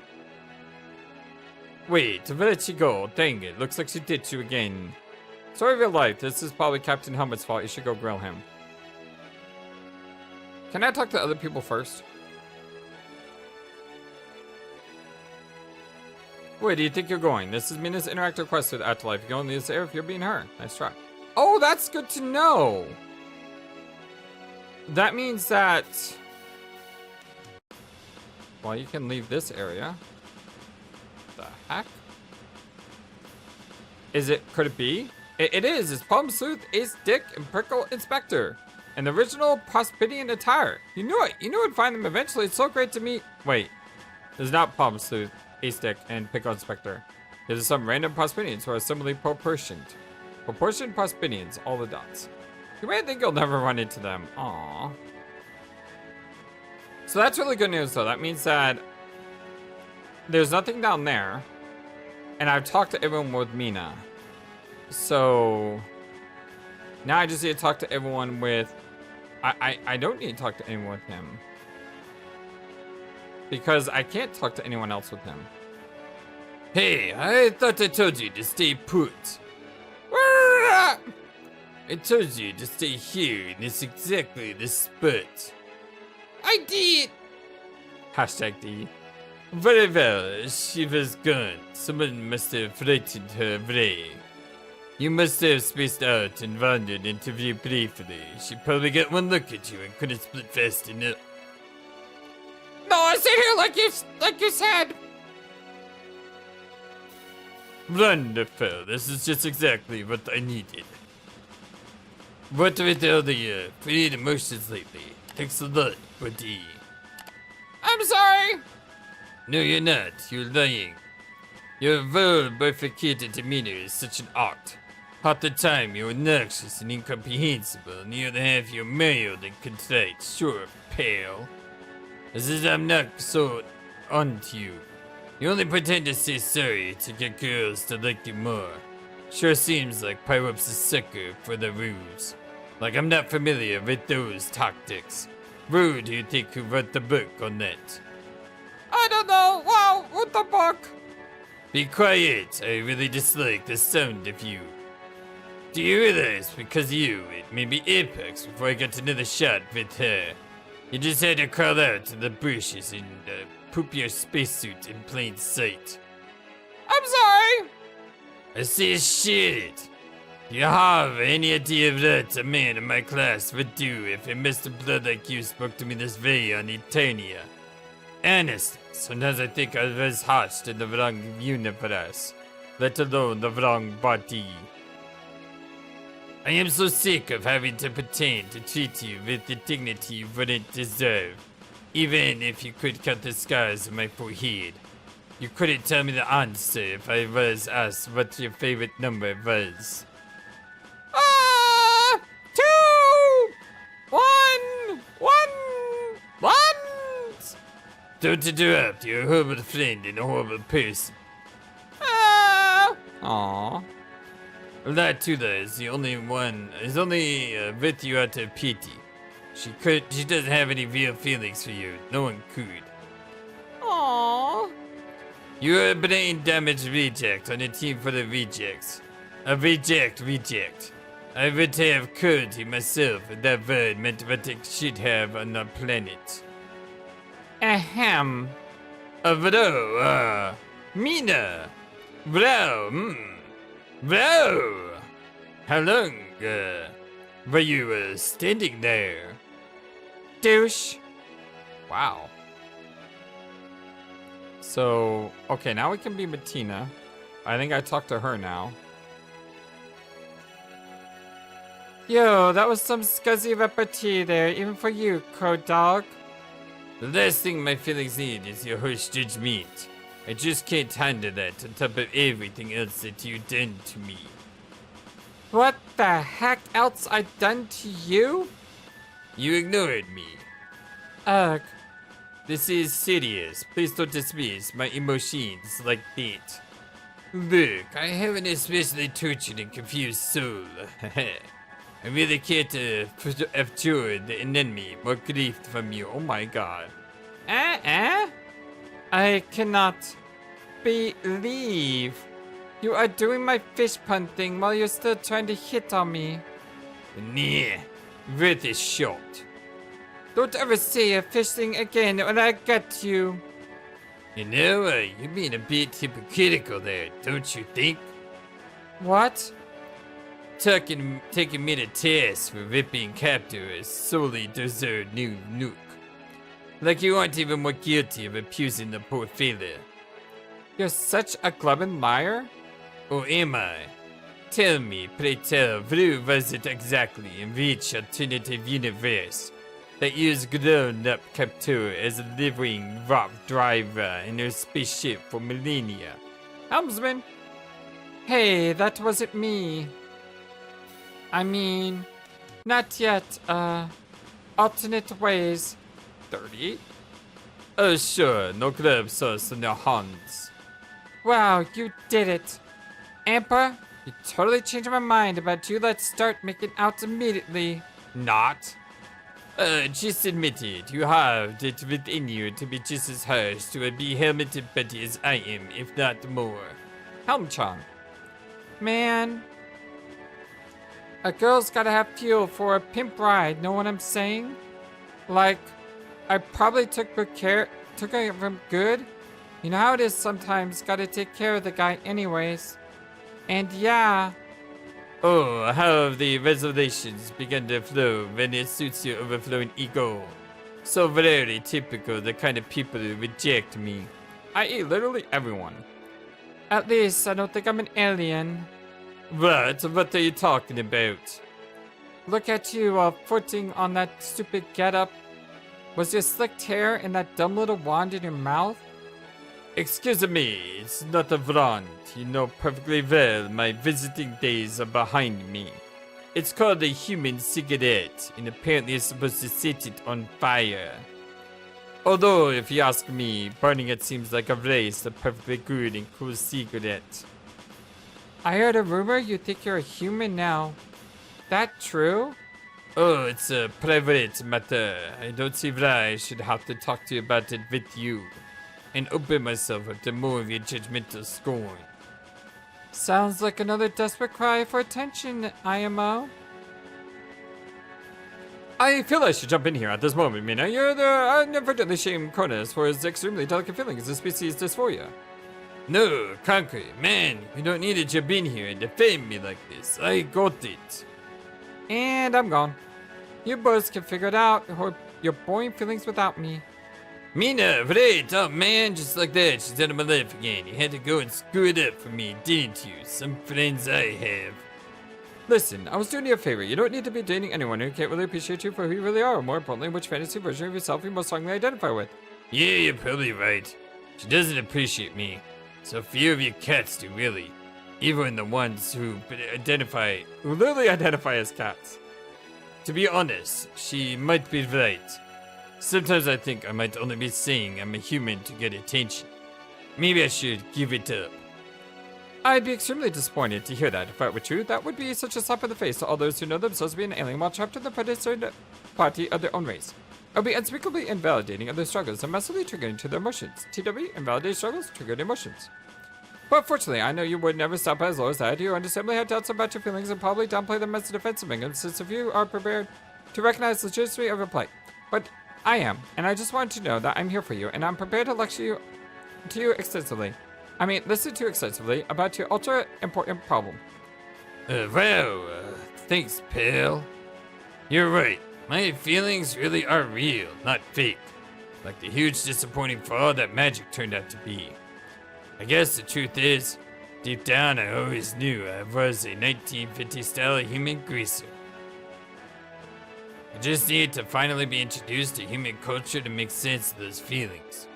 Wait, to let she go. Dang it, looks like she ditched you again. Story of your life. This is probably Captain Helmet's fault. You should go grill him. Can I talk to other people first? Where do you think you're going? This is Mina's interactive quest with Afterlife. You only this air if you're being her. Nice try. Oh, that's good to know. That means that... Well, you can leave this area. The heck? Is it, could it be? It is. It's Palm Sleuth, Ace Dick, and Prickle Inspector. And the original Prospidian attire. You knew it. You knew I'd find them eventually. It's so great to meet. Wait. There's not Palm Sleuth, Ace Dick, and Pickle Inspector. There's some random Prospidians who are similarly proportioned. Proportioned Prospidians, all the dots. You may think you'll never run into them. Aww. So that's really good news, though. That means that there's nothing down there. And I've talked to everyone with Mina. So now I just need to talk to everyone with... I don't need to talk to anyone with him. Because I can't talk to anyone else with him. Hey, I thought I told you to stay put. I told you to stay here, and it's exactly the spot. I did! Hashtag D. Very well, she was gone. Someone must have frightened her away. You must have spaced out and wandered into view briefly. She probably got one look at you and couldn't split fast enough. No, no, I sit here like you said. Wonderful. This is just exactly what I needed. What with all the pretty emotions lately? Thanks a lot, buddy. I'm sorry. No, you're not. You're lying. Your well-bifurcated demeanor is such an art. Half the time you're obnoxious and incomprehensible, and the other half you're mild and contrite. Sure, pal. As if I'm not so onto you. You only pretend to say sorry to get girls to like you more. Sure seems like Pyrop's a sucker for the ruse. Like I'm not familiar with those tactics. Rude, do you think who wrote the book on that? I don't know. Wow, what the fuck? Be quiet. I really dislike the sound of you. Do you realize because of you, it made me apex before I got another shot with her? You just had to crawl out to the bushes and poop your spacesuit in plain sight. I'm sorry. I say shit. Do you have any idea what a man in my class would do if a Mr. Blood like you spoke to me this way on Eternia? Honestly, sometimes I think I was hatched in the wrong universe, let alone the wrong body. I am so sick of having to pretend to treat you with the dignity you wouldn't deserve. Even if you could cut the scars on my forehead. You couldn't tell me the answer if I was asked what your favorite number was. 2, 1, 1, 1. Don't interrupt, you're a horrible friend and a horrible person. Aww. Latula is the only one, is only with you out of pity. She doesn't have any real feelings for you, no one could. Aww. You're a brain damaged reject on a team full of rejects. A reject. I would have cruelty myself if that word meant what it should have on the planet. Ahem. Bro, Mina. Bro, Bro. How long, were you, standing there? Douche. Wow. So, okay, now we can be Bettina. I think I talked to her now. Yo, that was some scuzzy repartee there, even for you, Code Dog. The last thing my feelings need is your harsh judgment. I just can't handle that on top of everything else that you've done to me. What the heck else I done to you? You ignored me. Ugh. This is serious. Please don't dismiss my emotions like that. Look, I have an especially tortured and confused soul. I really can't abjure the enemy more grief from you. Oh my god. I cannot believe you are doing my fish pun thing while you're still trying to hit on me. Nah, worth a shot. Don't ever say a fish thing again or I get you. You know, you're being a bit hypocritical there, don't you think? What? Taking me to task for ripping captors solely deserved new nuke. Like you aren't even more guilty of abusing the poor failure. You're such a glubben liar? Or am I? Tell me, pray tell, who was it exactly in which alternative universe that used grown-up capture as a living rock driver in her spaceship for millennia? Helmsman? Hey, that wasn't me. I mean, not yet, alternate ways. 30? Oh sure, no club sauce on your hands. Wow, you did it. Amber, you totally changed my mind about you. Let's start making out immediately. Not. Just admit it, you have it within you to be just as harsh to a be-helmeted buddy as I am, if not more. Helm-chan. Man. A girl's gotta have fuel for a pimp ride, know what I'm saying? Like, I probably took good care, took it from good. You know how it is sometimes, gotta take care of the guy anyways. And yeah. Oh, how have the reservations begun to flow when it suits your overflowing ego? So very typical, the kind of people who reject me. I.e. literally everyone. At least I don't think I'm an alien. What? What are you talking about? Look at you, footing on that stupid getup. Was your slicked hair and that dumb little wand in your mouth? Excuse me, it's not a wand. You know perfectly well my visiting days are behind me. It's called a human cigarette, and apparently it's supposed to set it on fire. Although, if you ask me, burning it seems like a race, a perfectly good and cool cigarette. I heard a rumor you think you're a human now. That true? Oh, it's a private matter. I don't see why I should have to talk to you about it with you, and open myself up to more of your judgmental scorn. Sounds like another desperate cry for attention, IMO. I feel I should jump in here at this moment, Mina. You're the unfortunately shame Cronus for his extremely delicate feelings of species dysphoria. No, Concrete, man, you don't need to jump in here and defend me like this. I got it. And I'm gone. You boys can figure it out, or your boring feelings without me. Mina, right, oh man, just like that, she's out of my life again. You had to go and screw it up for me, didn't you? Some friends I have. Listen, I was doing you a favor. You don't need to be dating anyone who can't really appreciate you for who you really are, or more importantly, which fantasy version of yourself you most strongly identify with. Yeah, you're probably right. She doesn't appreciate me. So few of you cats do, really. Even the ones who literally identify as cats. To be honest, she might be right. Sometimes I think I might only be saying I'm a human to get attention. Maybe I should give it up. I'd be extremely disappointed to hear that. If that were true, that would be such a slap in the face to all those who know themselves to be an alien while trapped in the predatory party of their own race. It would be unspeakably invalidating of their struggles and massively triggering to their emotions. TW, invalidated struggles, triggered emotions. But fortunately, I know you would never stop as low as that. You understandably had doubts about your feelings and probably downplay them as a defensive mechanism since if you are prepared to recognize the legitimacy of your plight. But I am, and I just wanted to know that I'm here for you, and I'm prepared to lecture to you extensively. Listen to you extensively about your ultra important problem. Thanks, pal. You're right. My feelings really are real, not fake. Like the huge disappointing fall that magic turned out to be. I guess the truth is, deep down I always knew I was a 1950s style human greaser. I just needed to finally be introduced to human culture to make sense of those feelings.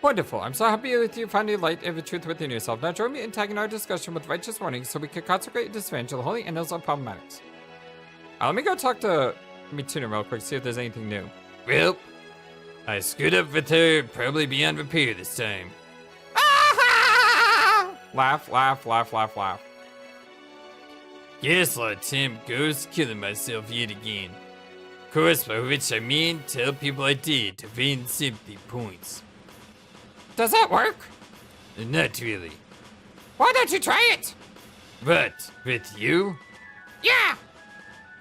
Wonderful. I'm so happy with you finding light of the truth within yourself. Now join me in tagging our discussion with righteous warnings so we can consecrate and dismantle the holy annals of problematics. Let me go talk to Mitsuna real quick, see if there's anything new. Well, I screwed up with her, probably beyond repair this time. Laugh, laugh, laugh, laugh, laugh. Guess I'll attempt ghost killing myself yet again. Of course, by which I mean tell people I did to gain sympathy points. Does that work? Not really. Why don't you try it? But, with you? Yeah!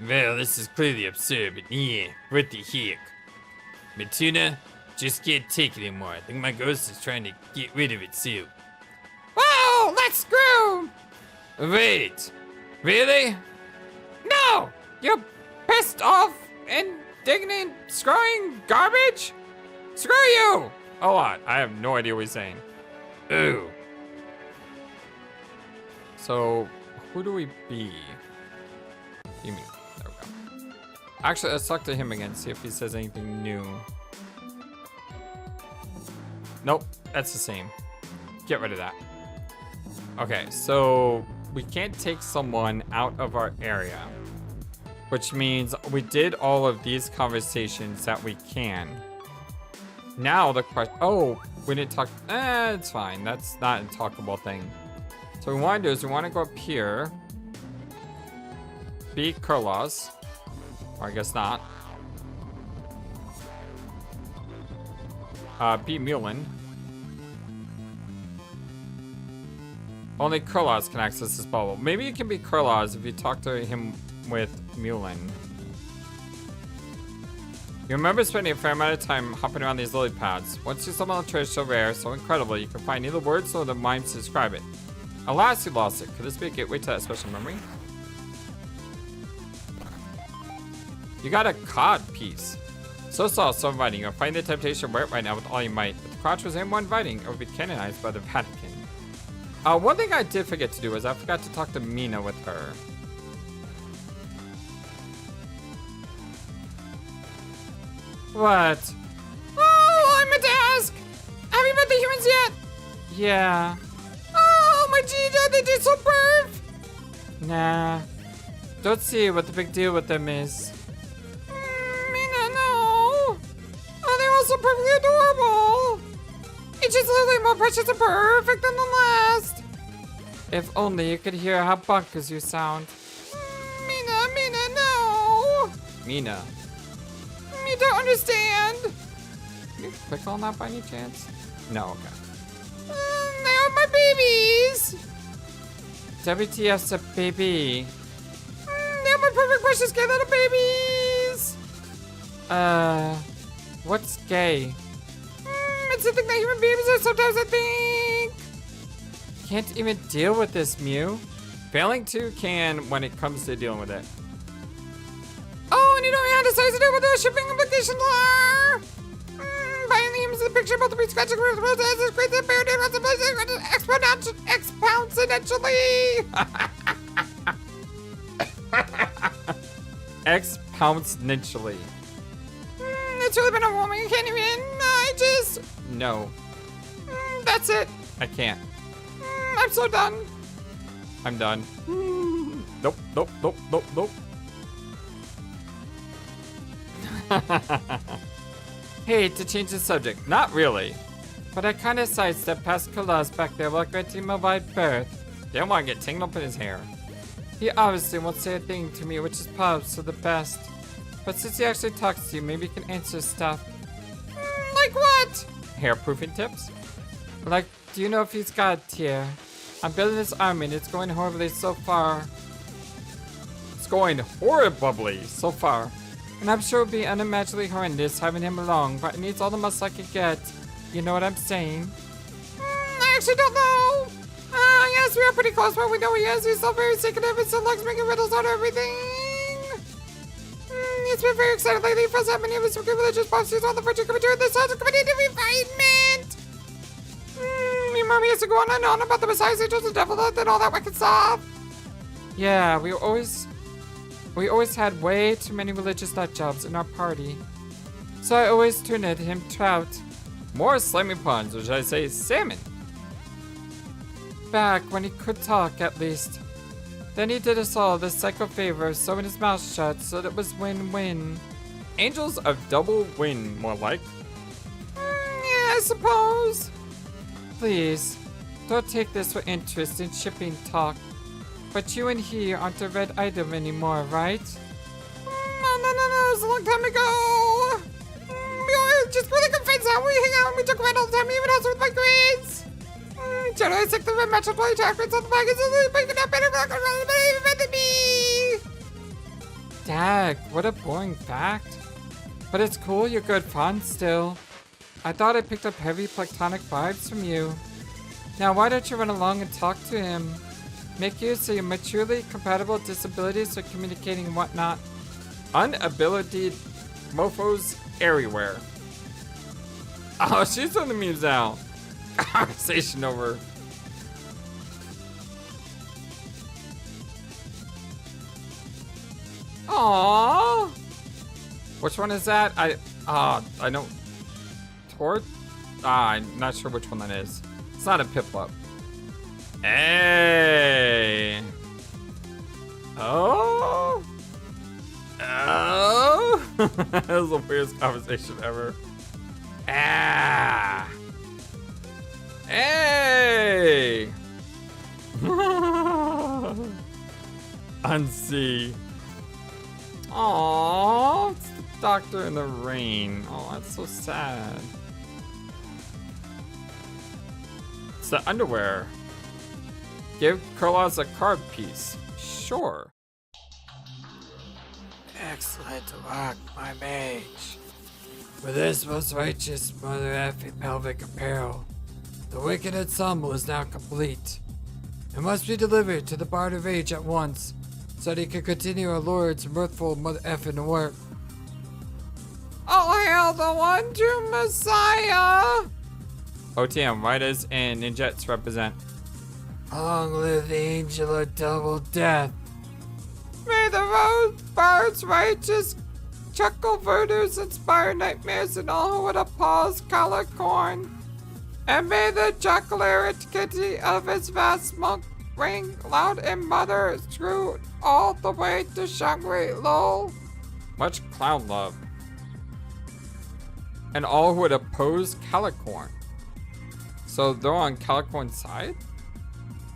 Well, this is clearly absurd, but yeah, what the heck. Matuna, just can't take it anymore. I think my ghost is trying to get rid of itself. Whoa, let's screw! Wait, really? No! You pissed off, indignant, screwing garbage? Screw you! A lot. I have no idea what he's saying. Oh. So, who do we be? You mean? There we go. Actually, let's talk to him again, see if he says anything new. Nope, that's the same. Get rid of that. Okay, so we can't take someone out of our area, which means we did all of these conversations that we can. Now the question, oh, we didn't talk, it's fine. That's not a talkable thing. So what we want to do is we want to go up here, be Kurlaws, or I guess not. Be Mulin. Only Kurlaws can access this bubble. Maybe it can be Kurlaws if you talk to him with Mulin. You remember spending a fair amount of time hopping around these lily pads. Once you summon a treasure so rare, so incredible, you can find neither words nor the minds to describe it. Alas, you lost it. Could this be a gateway to that special memory? You got a cod piece. So inviting. You'll find the temptation to wear it right now with all you might. If the crotch was any more inviting, it would be canonized by the Vatican. One thing I did forget to do is I forgot to talk to Mina with her. What? Oh, I meant to ask! Have you met the humans yet? Yeah. Oh, my Gina, they did so perf! Nah. Don't see what the big deal with them is. Mina, no. Oh, they're all so perfectly adorable. Each is literally more precious and perfect than the last. If only you could hear how bonkers you sound. Mina, no. Mina. You don't understand. Can you click on that by any chance? No, okay. They are my babies. WTF's a baby. They're my perfect, precious, gay little babies. What's gay? It's the thing that human babies are sometimes, I think. Can't even deal with this, Mew. Failing to can when it comes to dealing with it. Oh, and you don't know how to size it up what the shipping implications are. Buying the images of the picture, multiple scratching groups, processes, create the bear name, exponentially. It's really been a woman. You can't even. No. That's it. I can't. I'm so done. I'm done. Nope. Hey, to change the subject. Not really. But I kinda sidestepped past Kudos back there while granting him a wide berth. Didn't want to get tangled up in his hair. He obviously won't say a thing to me, which is probably for the best. But since he actually talks to you, maybe he can answer stuff. Like what? Hairproofing tips? Like, do you know if he's got a tier? I'm building this army and it's going horribly so far. It's going horribly so far. And I'm sure it would be unimaginably horrendous having him along, but it needs all the muscle I could get. You know what I'm saying? I actually don't know. Yes, we are pretty close, but we know he is. He's so very secretive and still likes making riddles out of everything. He's been very excited lately for so many of his wicked religious policies on the verge of coming to this house of committing to refinement. Me and Mommy has to go on and on about the Messiah's angels and devil and all that wicked stuff. Yeah, we always had way too many religious nut jobs in our party. So I always tuned at him trout. More slimy puns, or should I say salmon? Back when he could talk, at least. Then he did us all this psycho favor, sewing his mouth shut, so that it was win-win. Angels of double win, more like. Yeah, I suppose. Please, don't take this with interest in shipping talk. But you and he aren't a red item anymore, right? No, it was a long time ago. We were just really good friends now. We hang out and we joke around all the time, even also with my grades. Generally, stick the red match up all your on the bag is really picking up better than me. Dag, what a boring fact. But it's cool, you're good fun still. I thought I picked up heavy platonic vibes from you. Now why don't you run along and talk to him? Make use of your maturely compatible disabilities for communicating and whatnot. Unability mofos everywhere. Oh, she's on the memes now. Conversation over. Aww. Which one is that? I don't. Tort? I'm not sure which one that is. It's not a Piplup. Hey. Oh. That was the weirdest conversation ever. Ah. Hey. Unsee. Aww, it's the doctor in the rain. Oh, that's so sad. It's the underwear. Give Kurlos a card piece. Sure. Excellent work, my mage. For this most righteous Mother Effie pelvic apparel, the wicked ensemble is now complete. It must be delivered to the Bard of Age at once, so that he can continue our Lord's mirthful Mother Effing work. All Hail the one true Messiah! OTM, riders and ninjets represent. Long live the angel of double death. May the rose birds righteous chuckle voodoo's inspire nightmares and all who would oppose colored corn. And may the jocularity kitty of his vast monk ring loud and mutter through all the way to Shangri-La. Much clown love. And all who would oppose Calicorn. So they're on Calicorn's side?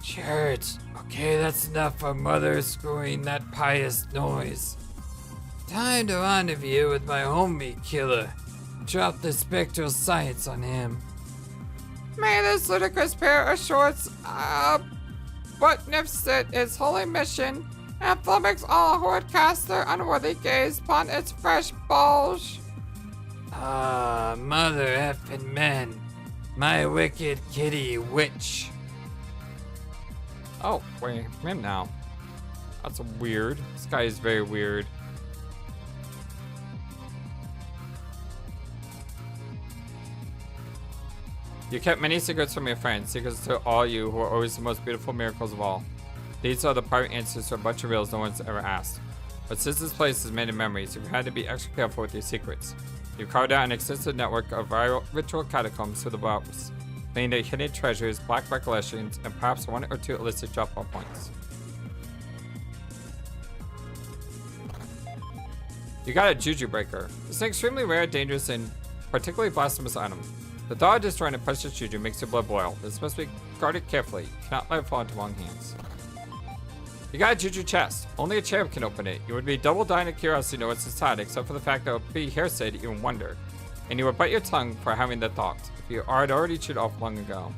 Church, okay, that's enough for mother screwing that pious noise. Time to rendezvous with my homie killer. Drop the spectral science on him. May this ludicrous pair of shorts, but Nifsit its holy mission, and flummox all who would cast their unworthy gaze upon its fresh bulge. Ah, mother effing men. My wicked kitty witch. Oh, wait, him now. That's weird. This guy is very weird. You kept many secrets from your friends, secrets to all you who are always the most beautiful miracles of all. These are the private answers to a bunch of riddles no one's ever asked. But since this place is made of memories, you've had to be extra careful with your secrets. You've carved out an extensive network of ritual catacombs through the realms, leading to hidden treasures, black recollections, and perhaps one or two illicit drop-off points. You got a Juju Breaker. It's an extremely rare, dangerous, and particularly blasphemous item. The thought of destroying a precious Juju makes your blood boil. This must be guarded carefully. You cannot let it fall into wrong hands. You got a Juju chest. Only a cherub can open it. You would be double dying of curiosity to know what's inside, except for the fact that it would be hearsay to even wonder. And you would bite your tongue for having the thought, if you had already chewed off long ago.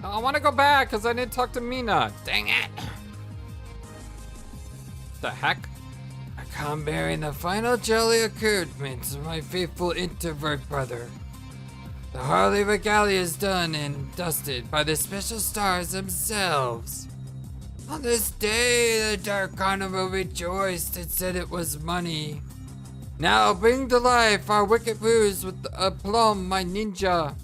I want to go back because I didn't talk to Mina. Dang it. The heck? I come bearing the final jolly encouragement of my faithful introvert brother. The Harley regalia is done and dusted by the special stars themselves. On this day, the Dark Carnival rejoiced and said it was money. Now bring to life our wicked ruse with aplomb, my ninja.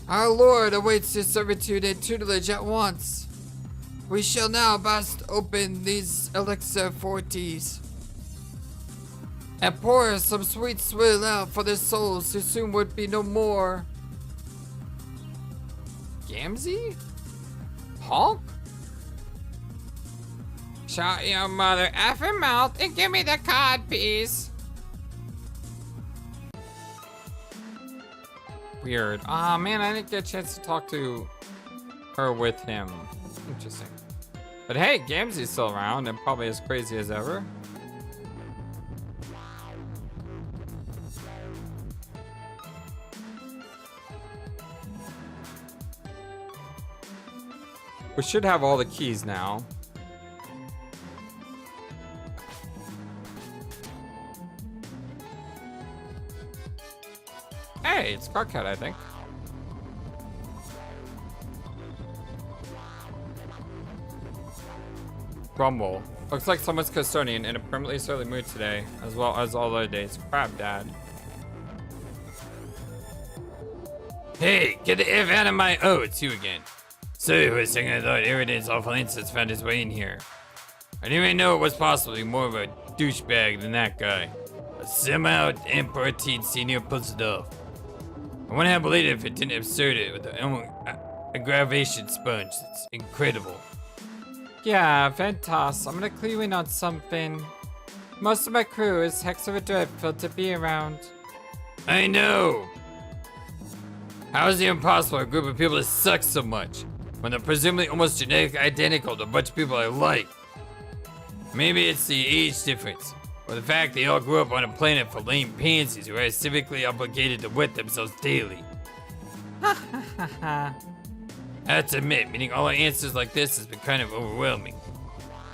Our lord awaits your servitude and tutelage at once. We shall now bust open these elixir forties and pour some sweet swill out for their souls who soon would be no more. Gamzee? Honk? Shut your mother effing mouth and give me the cod piece. Weird. Ah, man, I didn't get a chance to talk to her with him. Interesting. But hey, Gamzee's still around and probably as crazy as ever. We should have all the keys now. Hey, it's Carcat, I think. Grumble. Looks like someone's custodian in a permanently surly mood today, as well as all other days. Crap, Dad. Hey, get the F out of my... Oh, it's you again. So, for a second I thought Iridan's awful instance found his way in here. I didn't even know it was possibly more of a douchebag than that guy. But somehow, Emperor Teen Senior pulls it off. I wouldn't have believed it if it didn't absurd it with the aggravation sponge. It's incredible. Yeah, Ventas, I'm gonna clue you in on something. Most of my crew is hecks of a dreadful to be around. I know! How is it impossible for a group of people to suck so much, when they're presumably almost genetically identical to a bunch of people I like? Maybe it's the age difference, or the fact they all grew up on a planet for lame pansies who are civically obligated to wet themselves daily. I have to admit, meeting all the answers like this has been kind of overwhelming.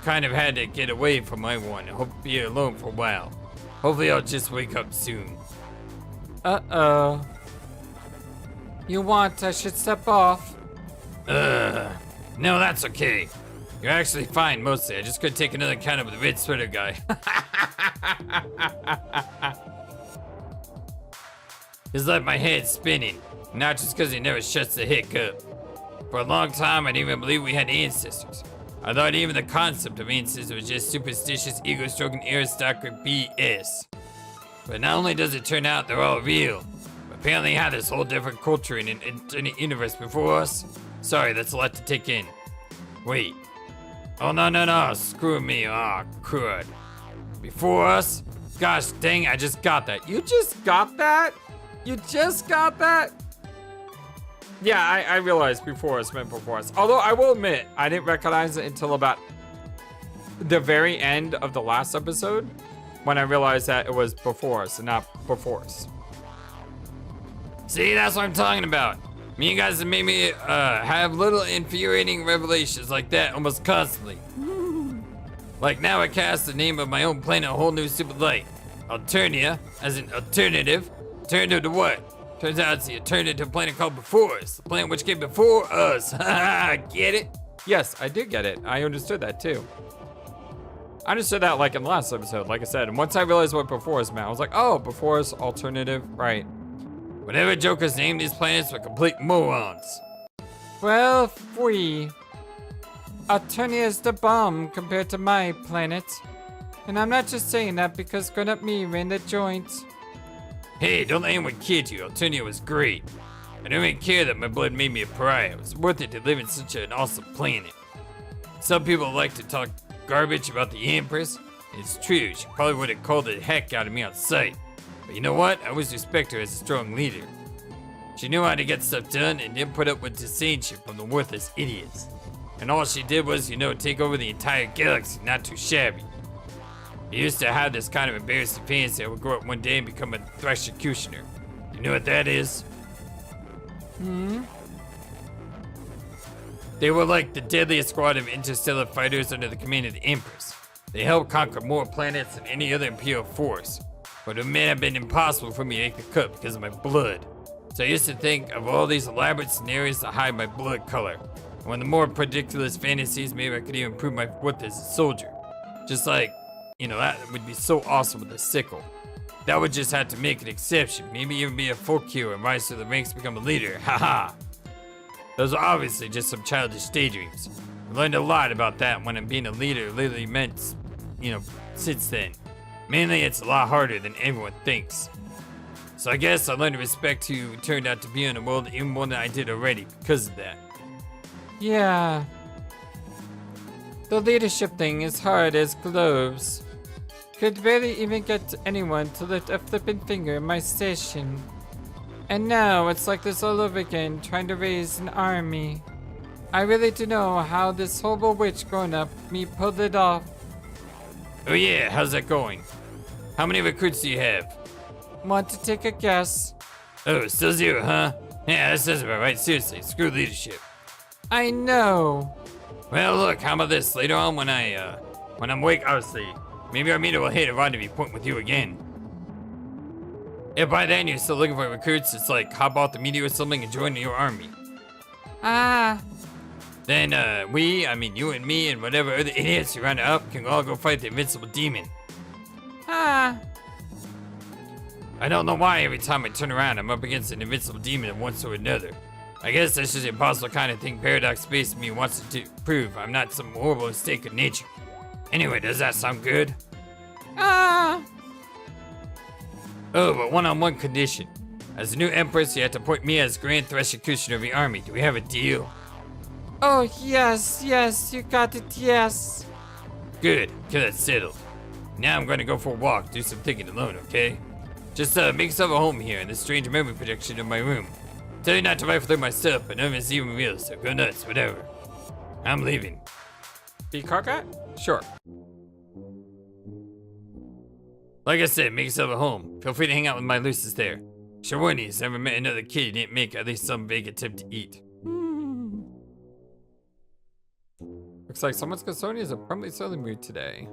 Kind of had to get away from my one and hope to be alone for a while. Hopefully I'll just wake up soon. Uh-oh. You want I should step off? No, that's okay. You're actually fine mostly. I just couldn't take another encounter with the red sweater guy. He's left my head spinning. Not just because he never shuts the heck up. For a long time, I didn't even believe we had ancestors. I thought even the concept of ancestors was just superstitious, ego-stroking aristocrat BS. But not only does it turn out they're all real, but apparently had this whole different culture in an alternate universe before us. Sorry, that's a lot to take in. Wait. Oh, no, screw me. Ah, crud. Before us? Gosh dang, I just got that. You just got that? You just got that? Yeah, I realized before us meant before us. Although I will admit, I didn't recognize it until about the very end of the last episode when I realized that it was before us and not before us. See, that's what I'm talking about. Me and guys have made me have little infuriating revelations like that almost constantly. Like now I cast the name of my own planet a whole new stupid light. Alternia, as an alternative, turned into what? Turns out it's the alternative planet called Before Us. The planet which came before us. Get it? Yes, I did get it. I understood that too. I understood that like in the last episode, like I said. And once I realized what before us meant, I was like, oh, before us, alternative, right. Whatever jokers named these planets were complete morons. Well, Alternia is the bomb compared to my planet. And I'm not just saying that because grown-up me ran the joint. Hey, don't let anyone kid you. Alternia was great. I don't even care that my blood made me a pariah. It was worth it to live in such an awesome planet. Some people like to talk garbage about the Empress. It's true, she probably would have called the heck out of me on sight. But you know what? I always respect her as a strong leader. She knew how to get stuff done and didn't put up with disdainship from the worthless idiots. And all she did was, take over the entire galaxy, not too shabby. I used to have this kind of embarrassing fantasy I would grow up one day and become a Thrashercutioner. You know what that is? They were like the deadliest squad of interstellar fighters under the command of the Empress. They helped conquer more planets than any other Imperial force. But it may have been impossible for me to make the cut because of my blood. So I used to think of all these elaborate scenarios to hide my blood color. And one of the more ridiculous fantasies, maybe I could even prove my worth as a soldier. Just like, that would be so awesome with a sickle. That would just have to make an exception. Maybe even be a folk hero and rise through the ranks to become a leader. Haha. Those are obviously just some childish daydreams. I learned a lot about that when being a leader literally meant, since then. Mainly, it's a lot harder than everyone thinks. So I guess I learned to respect who turned out to be in the world even more than I did already because of that. Yeah. The leadership thing is hard as gloves. Could barely even get anyone to lift a flippin' finger in my station. And now it's like this all over again, trying to raise an army. I really do know how this horrible witch growing up me pulled it off. Oh yeah, how's that going? How many recruits do you have? Want to take a guess? Oh, still 0, huh? Yeah, that says about right. Seriously, screw leadership. I know. Well, look, how about this? Later on when I'm awake, obviously, maybe our meter will hit a rendezvous point with you again. If by then you're still looking for recruits, it's like hop off the meteor or something and join your army. Then you and me and whatever other idiots you round up can all go fight the invincible demon. I don't know why every time I turn around I'm up against an invincible demon of one sort or another. I guess that's just the impossible kind of thing Paradox Space to me wants to prove I'm not some horrible mistake of nature. Anyway, does that sound good? Oh, but one-on-one condition. As the new Empress, you have to appoint me as Grand Thrashercutioner of the army. Do we have a deal? Oh, yes, you got it, yes. Good, okay, that's settled. Now I'm going to go for a walk, do some thinking alone, okay? Just make yourself a home here in this strange memory projection in my room. Tell you not to rifle through my stuff, but none of it's even real, so go nuts, whatever. I'm leaving. Be Carcat? Sure. Like I said, make yourself at home. Feel free to hang out with my Lucis there. Shawarni's never met another kid who didn't make at least some vague attempt to eat. Looks like someone's Gasoni is a permanently southern mood today.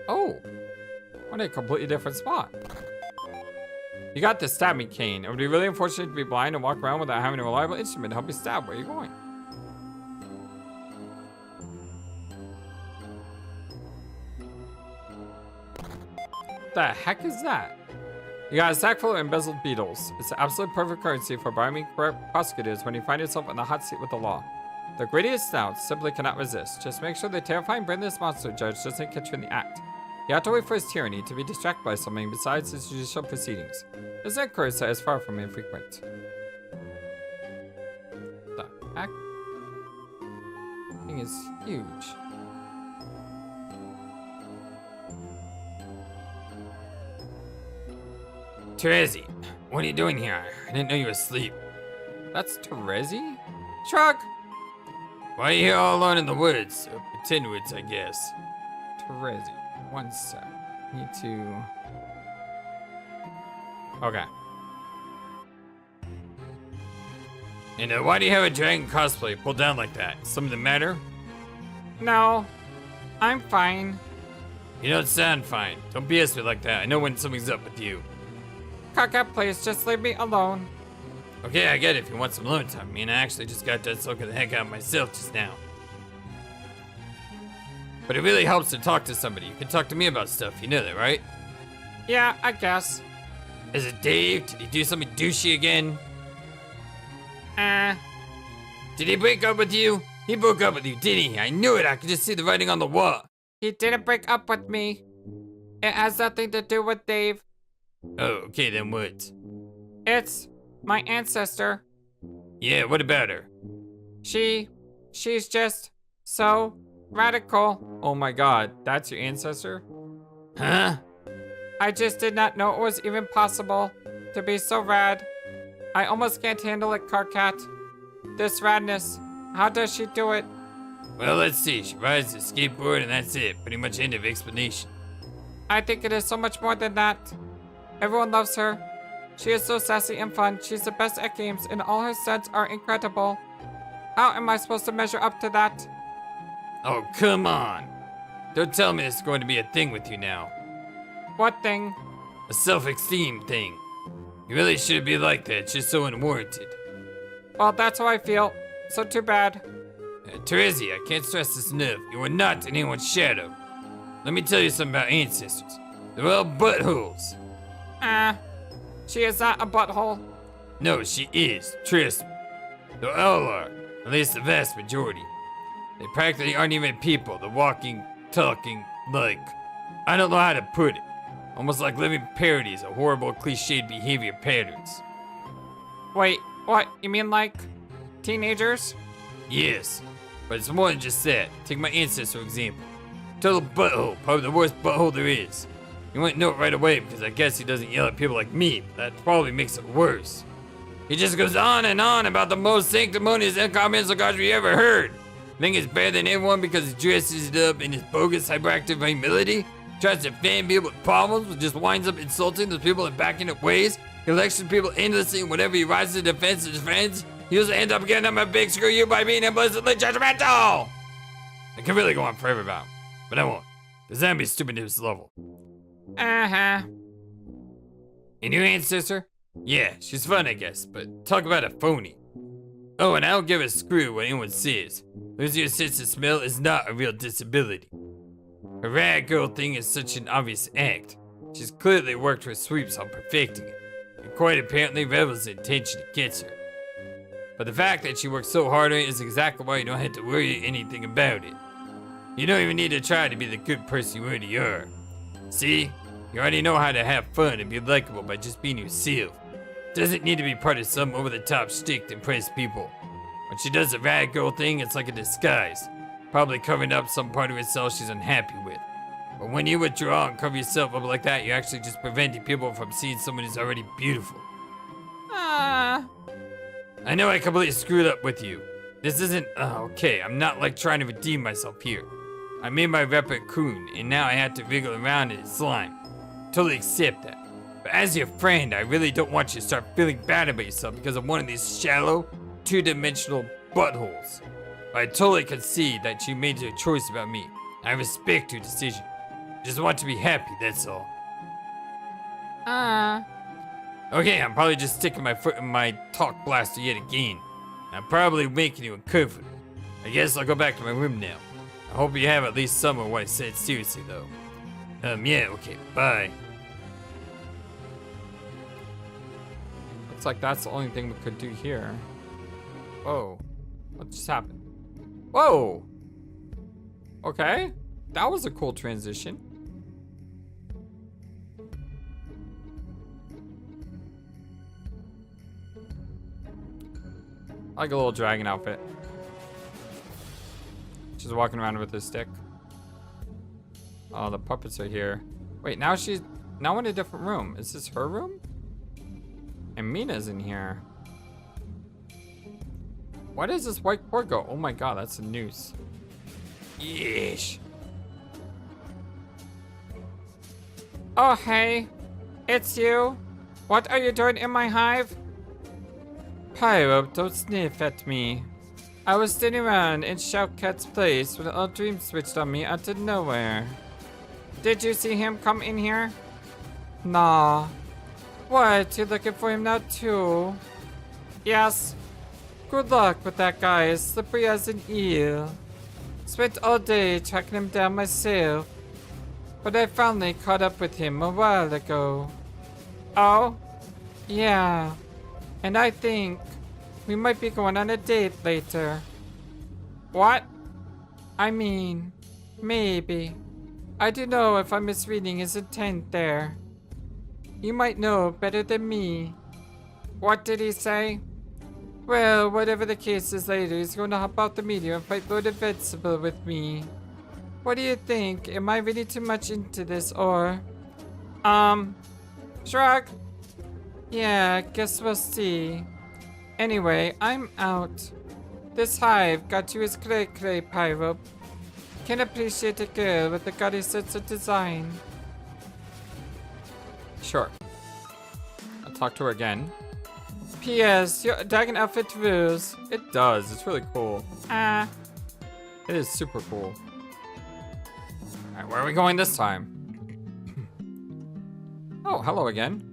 Oh! On a completely different spot. You got the stabbing cane. It would be really unfortunate to be blind and walk around without having a reliable instrument to help you stab. Where are you going? the heck is that? You got a sack full of embezzled beetles. It's the absolute perfect currency for bribing corrupt prosecutors when you find yourself in the hot seat with the law. The greediest snouts simply cannot resist. Just make sure the terrifying brainless monster judge doesn't catch you in the act. You have to wait for his tyranny to be distracted by something besides his judicial proceedings. This is a curse that is far from infrequent. The heck? Thing is huge. Terezi, what are you doing here? I didn't know you were asleep. That's Terezi? Shrug! Why are you here all alone in the woods? Or pretend woods, I guess. Terezi. One sec. Need to... Okay. And why do you have a dragon cosplay pulled down like that? Something the matter? No. I'm fine. You don't sound fine. Don't BS me like that. I know when something's up with you. Kaka, please just leave me alone. Okay, I get it if you want some alone time. I mean, I actually just got done soaking the heck out of myself just now. But it really helps to talk to somebody. You can talk to me about stuff, you know that, right? Yeah, I guess. Is it Dave? Did he do something douchey again? Did he break up with you? He broke up with you, didn't he? I knew it. I could just see the writing on the wall. He didn't break up with me. It has nothing to do with Dave. Oh, okay, then what? It's my ancestor. Yeah, what about her? She's just so radical. Oh my god, that's your ancestor? Huh? I just did not know it was even possible to be so rad. I almost can't handle it, Carcat. This radness. How does she do it? Well, let's see. She rides a skateboard and that's it. Pretty much end of explanation. I think it is so much more than that. Everyone loves her. She is so sassy and fun. She's the best at games and all her stunts are incredible. How am I supposed to measure up to that? Oh, come on. Don't tell me it's going to be a thing with you now. What thing? A self-esteem thing. You really shouldn't be like that. It's just so unwarranted. Well, that's how I feel. So too bad. Terezi, I can't stress this enough. You are not in anyone's shadow. Let me tell you something about ancestors. They're all buttholes. She is not a butthole. No, she is. Trust me. They all are. At least the vast majority. They practically aren't even people. They're walking, talking, like... I don't know how to put it. Almost like living parodies of horrible cliched behavior patterns. Wait, what? You mean like teenagers? Yes, but it's more than just that. Take my ancestor for example. Total butthole, probably the worst butthole there is. You wouldn't know it right away because I guess he doesn't yell at people like me, but that probably makes it worse. He just goes on and on about the most sanctimonious incomprehensible you ever heard. Think he's better than everyone because he dresses it up in his bogus hyperactive humility? Tries to fan people with problems, but just winds up insulting those people in backing up ways. He lectures people endlessly, and whenever he rises to the defense of his friends, he also ends up getting them a big screw you by being implicitly judgmental. I can really go on forever about him, but I won't, because that'd be stupid to this level. Uh-huh. And your ancestor? Yeah, she's fun, I guess, but talk about a phony. Oh, and I don't give a screw what anyone says. Losing your sense of smell is not a real disability. Her rad girl thing is such an obvious act. She's clearly worked her sweeps on perfecting it, and quite apparently revels in attention it gets her. But the fact that she works so hard on it is exactly why you don't have to worry anything about it. You don't even need to try to be the good person you already are. See? You already know how to have fun and be likable by just being yourself. Doesn't need to be part of some over-the-top shtick to impress people. When she does the rad girl thing, it's like a disguise. Probably covering up some part of herself she's unhappy with. But when you withdraw and cover yourself up like that, you're actually just preventing people from seeing someone who's already beautiful. I know I completely screwed up with you. This isn't, okay, I'm not like trying to redeem myself here. I made my rep at Coon, and now I have to wriggle around in slime. Totally accept that. But as your friend, I really don't want you to start feeling bad about yourself because of one of these shallow, two-dimensional buttholes. But I totally concede that you made your choice about me. I respect your decision. Just want to be happy, that's all. Okay, I'm probably just sticking my foot in my talk blaster yet again. I'm probably making you uncomfortable. I guess I'll go back to my room now. I hope you have at least some of what I said seriously, though. Yeah, okay, bye. Looks like that's the only thing we could do here. Whoa. What just happened? Whoa! Okay. That was a cool transition. I like a little dragon outfit. She's walking around with a stick. Oh, the puppets are here. Wait, now she's now in a different room. Is this her room? And Mina's in here. Why does this white cord go? Oh my god, that's a noose. Yeesh. Oh, hey. It's you. What are you doing in my hive? Pyro, don't sniff at me. I was standing around in Shoutcat's place when a dream switched on me out of nowhere. Did you see him come in here? Nah. What, you looking for him now too? Yes. Good luck with that guy, as slippery as an eel. Spent all day tracking him down myself, but I finally caught up with him a while ago. Oh? Yeah. And I think we might be going on a date later. What? I mean, maybe. I don't know if I'm misreading his intent there. You might know better than me. What did he say? Well, whatever the case is later, he's going to hop out the meteor and fight Lord Invincible with me. What do you think? Am I reading too much into this, or... Shrug? Yeah, guess we'll see. Anyway, I'm out. This hive got you his cray-cray, Pyro. Can appreciate a girl with a gaudy sense of design. Sure. I'll talk to her again. P.S. Your dragon outfit rules. It does. It's really cool. It is super cool. Alright, where are we going this time? Oh, hello again.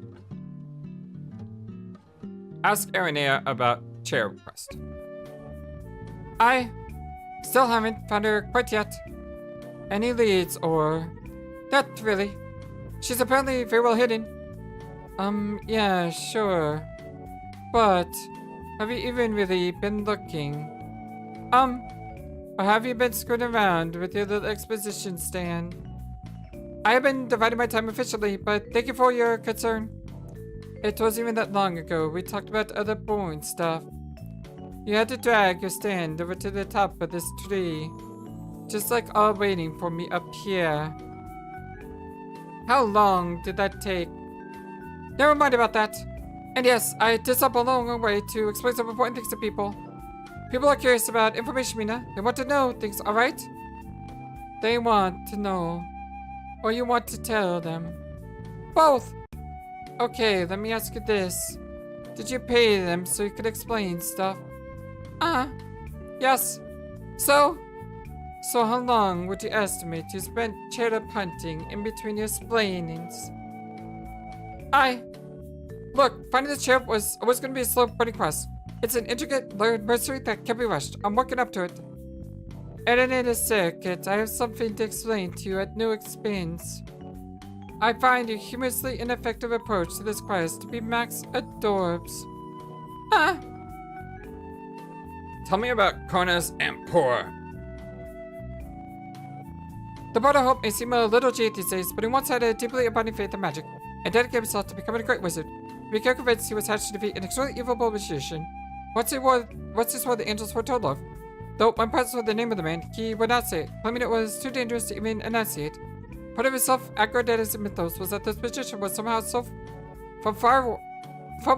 Ask Aranea about chair request. I still haven't found her quite yet. Any leads or... That really. She's apparently very well hidden. Yeah, sure. But, have you even really been looking? Or have you been screwing around with your little exposition stand? I have been dividing my time efficiently, but thank you for your concern. It wasn't even that long ago. We talked about other boring stuff. You had to drag your stand over to the top of this tree. Just like all waiting for me up here. How long did that take? Never mind about that. And yes, I did stop along a way to explain some important things to people. People are curious about information, Mina. They want to know things, alright? They want to know. Or you want to tell them. Both! Okay, let me ask you this. Did you pay them so you could explain stuff? Yes. So how long would you estimate you spent cherub hunting in between your explainings? Look, finding the cherub was always going to be a slow burning quest. It's an intricate, layered mystery that can't be rushed. I'm working up to it. And in a circuit, I have something to explain to you at no expense. I find your humorously ineffective approach to this quest to be max adorbs. Tell me about Kronos and Poor. The Brother Hope may seem a little jaded these days, but he once had a deeply abiding faith in magic, and dedicated himself to becoming a great wizard. We became convinced he was hatched to defeat an extremely evil magician. Once he swore the angels foretold love. Though when pressed with the name of the man, he would not say it, claiming it was too dangerous to even enunciate. Part of his self-aggrandizing mythos was that this magician was somehow from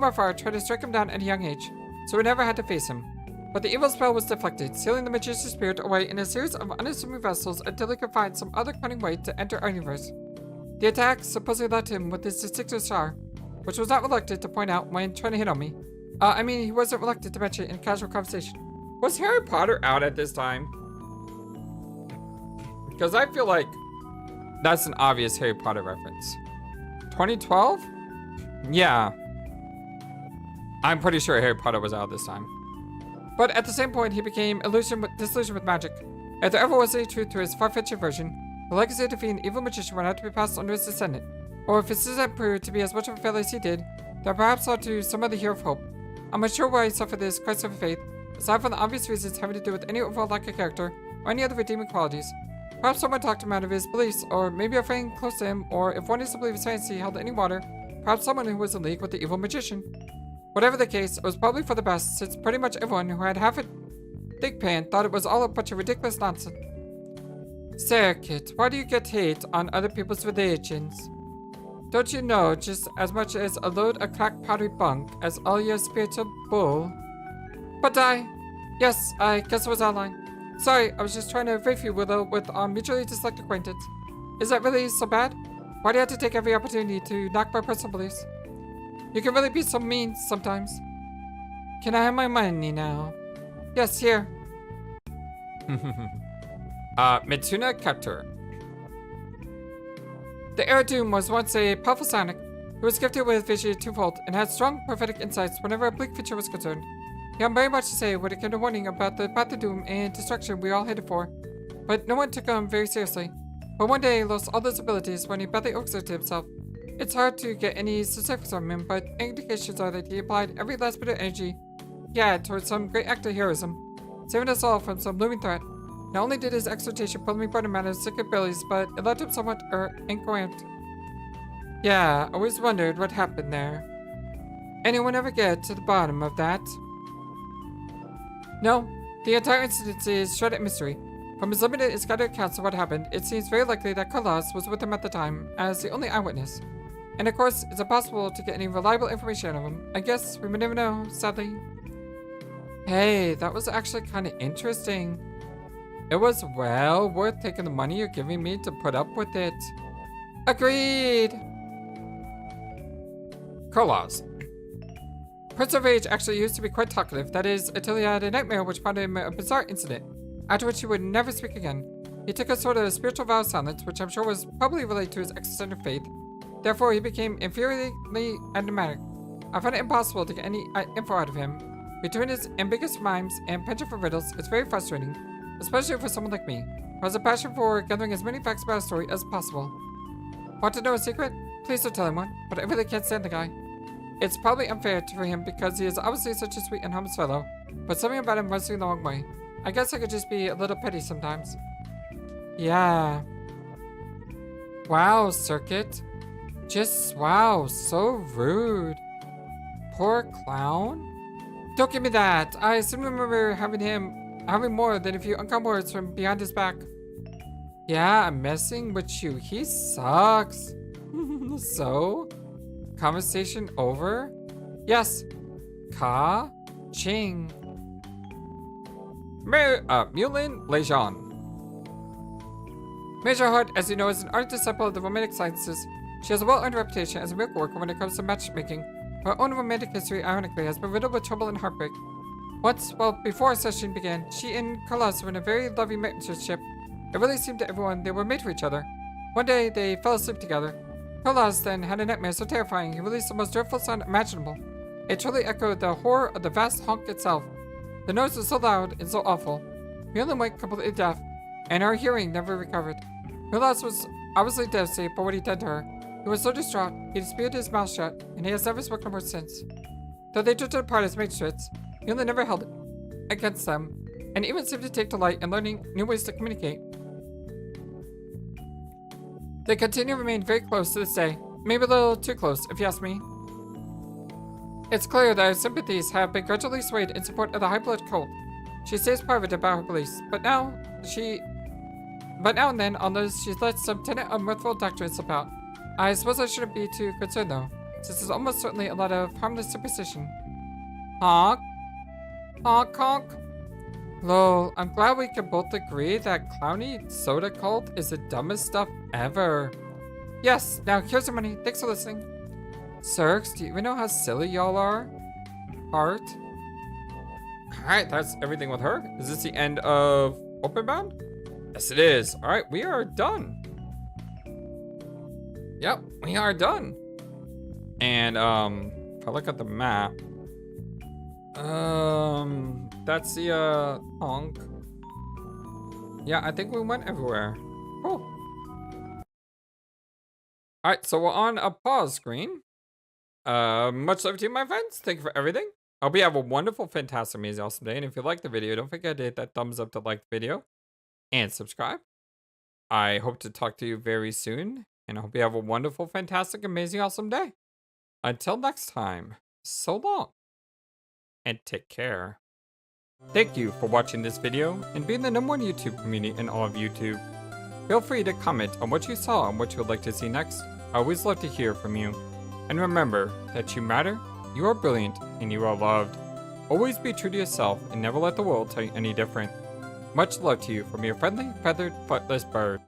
afar tried to strike him down at a young age, so we never had to face him. But the evil spell was deflected, sealing the magician's spirit away in a series of unassuming vessels until he could find some other cunning way to enter our universe. The attack supposedly left him with his distinctive star, which was not reluctant to point out when trying to hit on me. He wasn't reluctant to mention it in casual conversation. Was Harry Potter out at this time? Because I feel like that's an obvious Harry Potter reference. 2012? Yeah. I'm pretty sure Harry Potter was out this time. But at the same point, he became disillusioned with magic. If there ever was any truth to his far-fetched version, the legacy of defeating an evil magician would have to be passed on to his descendant. Or if his descendant proved to be as much of a failure as he did, that perhaps ought to some other hero of hope. I'm unsure why I suffer this crisis of faith, aside from the obvious reasons having to do with any overall lack of character or any other redeeming qualities. Perhaps someone talked him out of his beliefs, or maybe a friend close to him, or if one is to believe his fantasy held any water, perhaps someone who was in league with the evil magician. Whatever the case, it was probably for the best, since pretty much everyone who had half a thick pan thought it was all a bunch of ridiculous nonsense. Circuit, why do you get hate on other people's religions? Don't you know just as much as a load of crack powdery bunk as all your spiritual bull? But yes, I guess it was outline. Sorry, I was just trying to brief you, Willow, with our mutually disliked acquaintance. Is that really so bad? Why do you have to take every opportunity to knock my personal beliefs? You can really be so mean sometimes. Can I have my money now? Yes, here. Mitsuna Captor. The Heir of Doom was once a powerful psionic who was gifted with vision twofold and had strong prophetic insights whenever a bleak future was concerned. He had very much to say when it came to warning about the path of doom and destruction we all headed for, but no one took him very seriously. But one day he lost all those abilities when he badly overexerted himself. It's hard to get any specifics from him, but indications are that he applied every last bit of energy he had towards some great act of heroism, saving us all from some looming threat. Not only did his exhortation pull me by the matter of sick abilities, but it left him somewhat incoherent. Yeah, I always wondered what happened there. Anyone ever get to the bottom of that? No, the entire incident is shrouded in mystery. From his limited and scattered accounts of what happened, it seems very likely that Kudos was with him at the time, as the only eyewitness. And of course, it's impossible to get any reliable information out of him. I guess we may never know, sadly. Hey, that was actually kind of interesting. It was well worth taking the money you're giving me to put up with it. Agreed! Kudos. Prince of Rage actually used to be quite talkative, that is, until he had a nightmare which brought him a bizarre incident, after which he would never speak again. He took a sort of spiritual vow of silence, which I'm sure was probably related to his existential faith. Therefore, he became infuriatingly enigmatic. I found it impossible to get any info out of him. Between his ambiguous mimes and penchant for riddles, it's very frustrating, especially for someone like me, who has a passion for gathering as many facts about a story as possible. Want to know a secret? Please don't tell anyone, but I really can't stand the guy. It's probably unfair for him because he is obviously such a sweet and harmless fellow, but something about him rubs me the wrong way. I guess I could just be a little petty sometimes. Yeah. Wow, Circuit. Just wow, so rude. Poor clown. Don't give me that. I seem to remember having more than a few uncommon words from behind his back. Yeah, I'm messing with you. He sucks. So? Conversation over? Yes. Ka-ching. Mulin Lejean. Major Hart, as you know, is an ardent disciple of the romantic sciences. She has a well-earned reputation as a miracle worker when it comes to matchmaking. Her own romantic history, ironically, has been riddled with trouble and heartbreak. Once, well, before our session began, she and Kudos were in a very loving relationship. It really seemed to everyone they were made for each other. One day, they fell asleep together. Kudos then had a nightmare so terrifying he released the most dreadful sound imaginable. It truly echoed the horror of the vast honk itself. The noise was so loud and so awful. Mulin went completely deaf, and her hearing never recovered. Kudos was obviously devastated by what he did to her. He was so distraught, he disputed his mouth shut, and he has never spoken a word since. Though they drifted apart as magistrates, Mulin never held it against them, and even seemed to take delight in learning new ways to communicate. They continue to remain very close to this day, maybe a little too close, if you ask me. It's clear that her sympathies have been gradually swayed in support of the high-blood cult. She stays private about her beliefs, but now and then I'll notice she lets some tenet of mirthful doctrine slip out. I suppose I shouldn't be too concerned though, since there's almost certainly a lot of harmless superstition. Honk. Honk honk. Lol, I'm glad we can both agree that clowny soda cult is the dumbest stuff ever. Yes, now here's your money. Thanks for listening. Cirques, do you even know how silly y'all are? Heart. Alright, that's everything with her. Is this the end of Openbound? Yes, it is. Alright, we are done. Yep, we are done. And, if I look at the map, that's the, honk. Yeah, I think we went everywhere. Cool. Alright, so we're on a pause screen. Much love to you, my friends. Thank you for everything. I hope you have a wonderful, fantastic, amazing, awesome day. And if you like the video, don't forget to hit that thumbs up to like the video and subscribe. I hope to talk to you very soon. And I hope you have a wonderful, fantastic, amazing, awesome day. Until next time, so long. And take care. Thank you for watching this video and being the #1 YouTube community in all of YouTube. Feel free to comment on what you saw and what you would like to see next. I always love to hear from you. And remember that you matter, you are brilliant, and you are loved. Always be true to yourself and never let the world tell you any different. Much love to you from your friendly, feathered, flightless bird.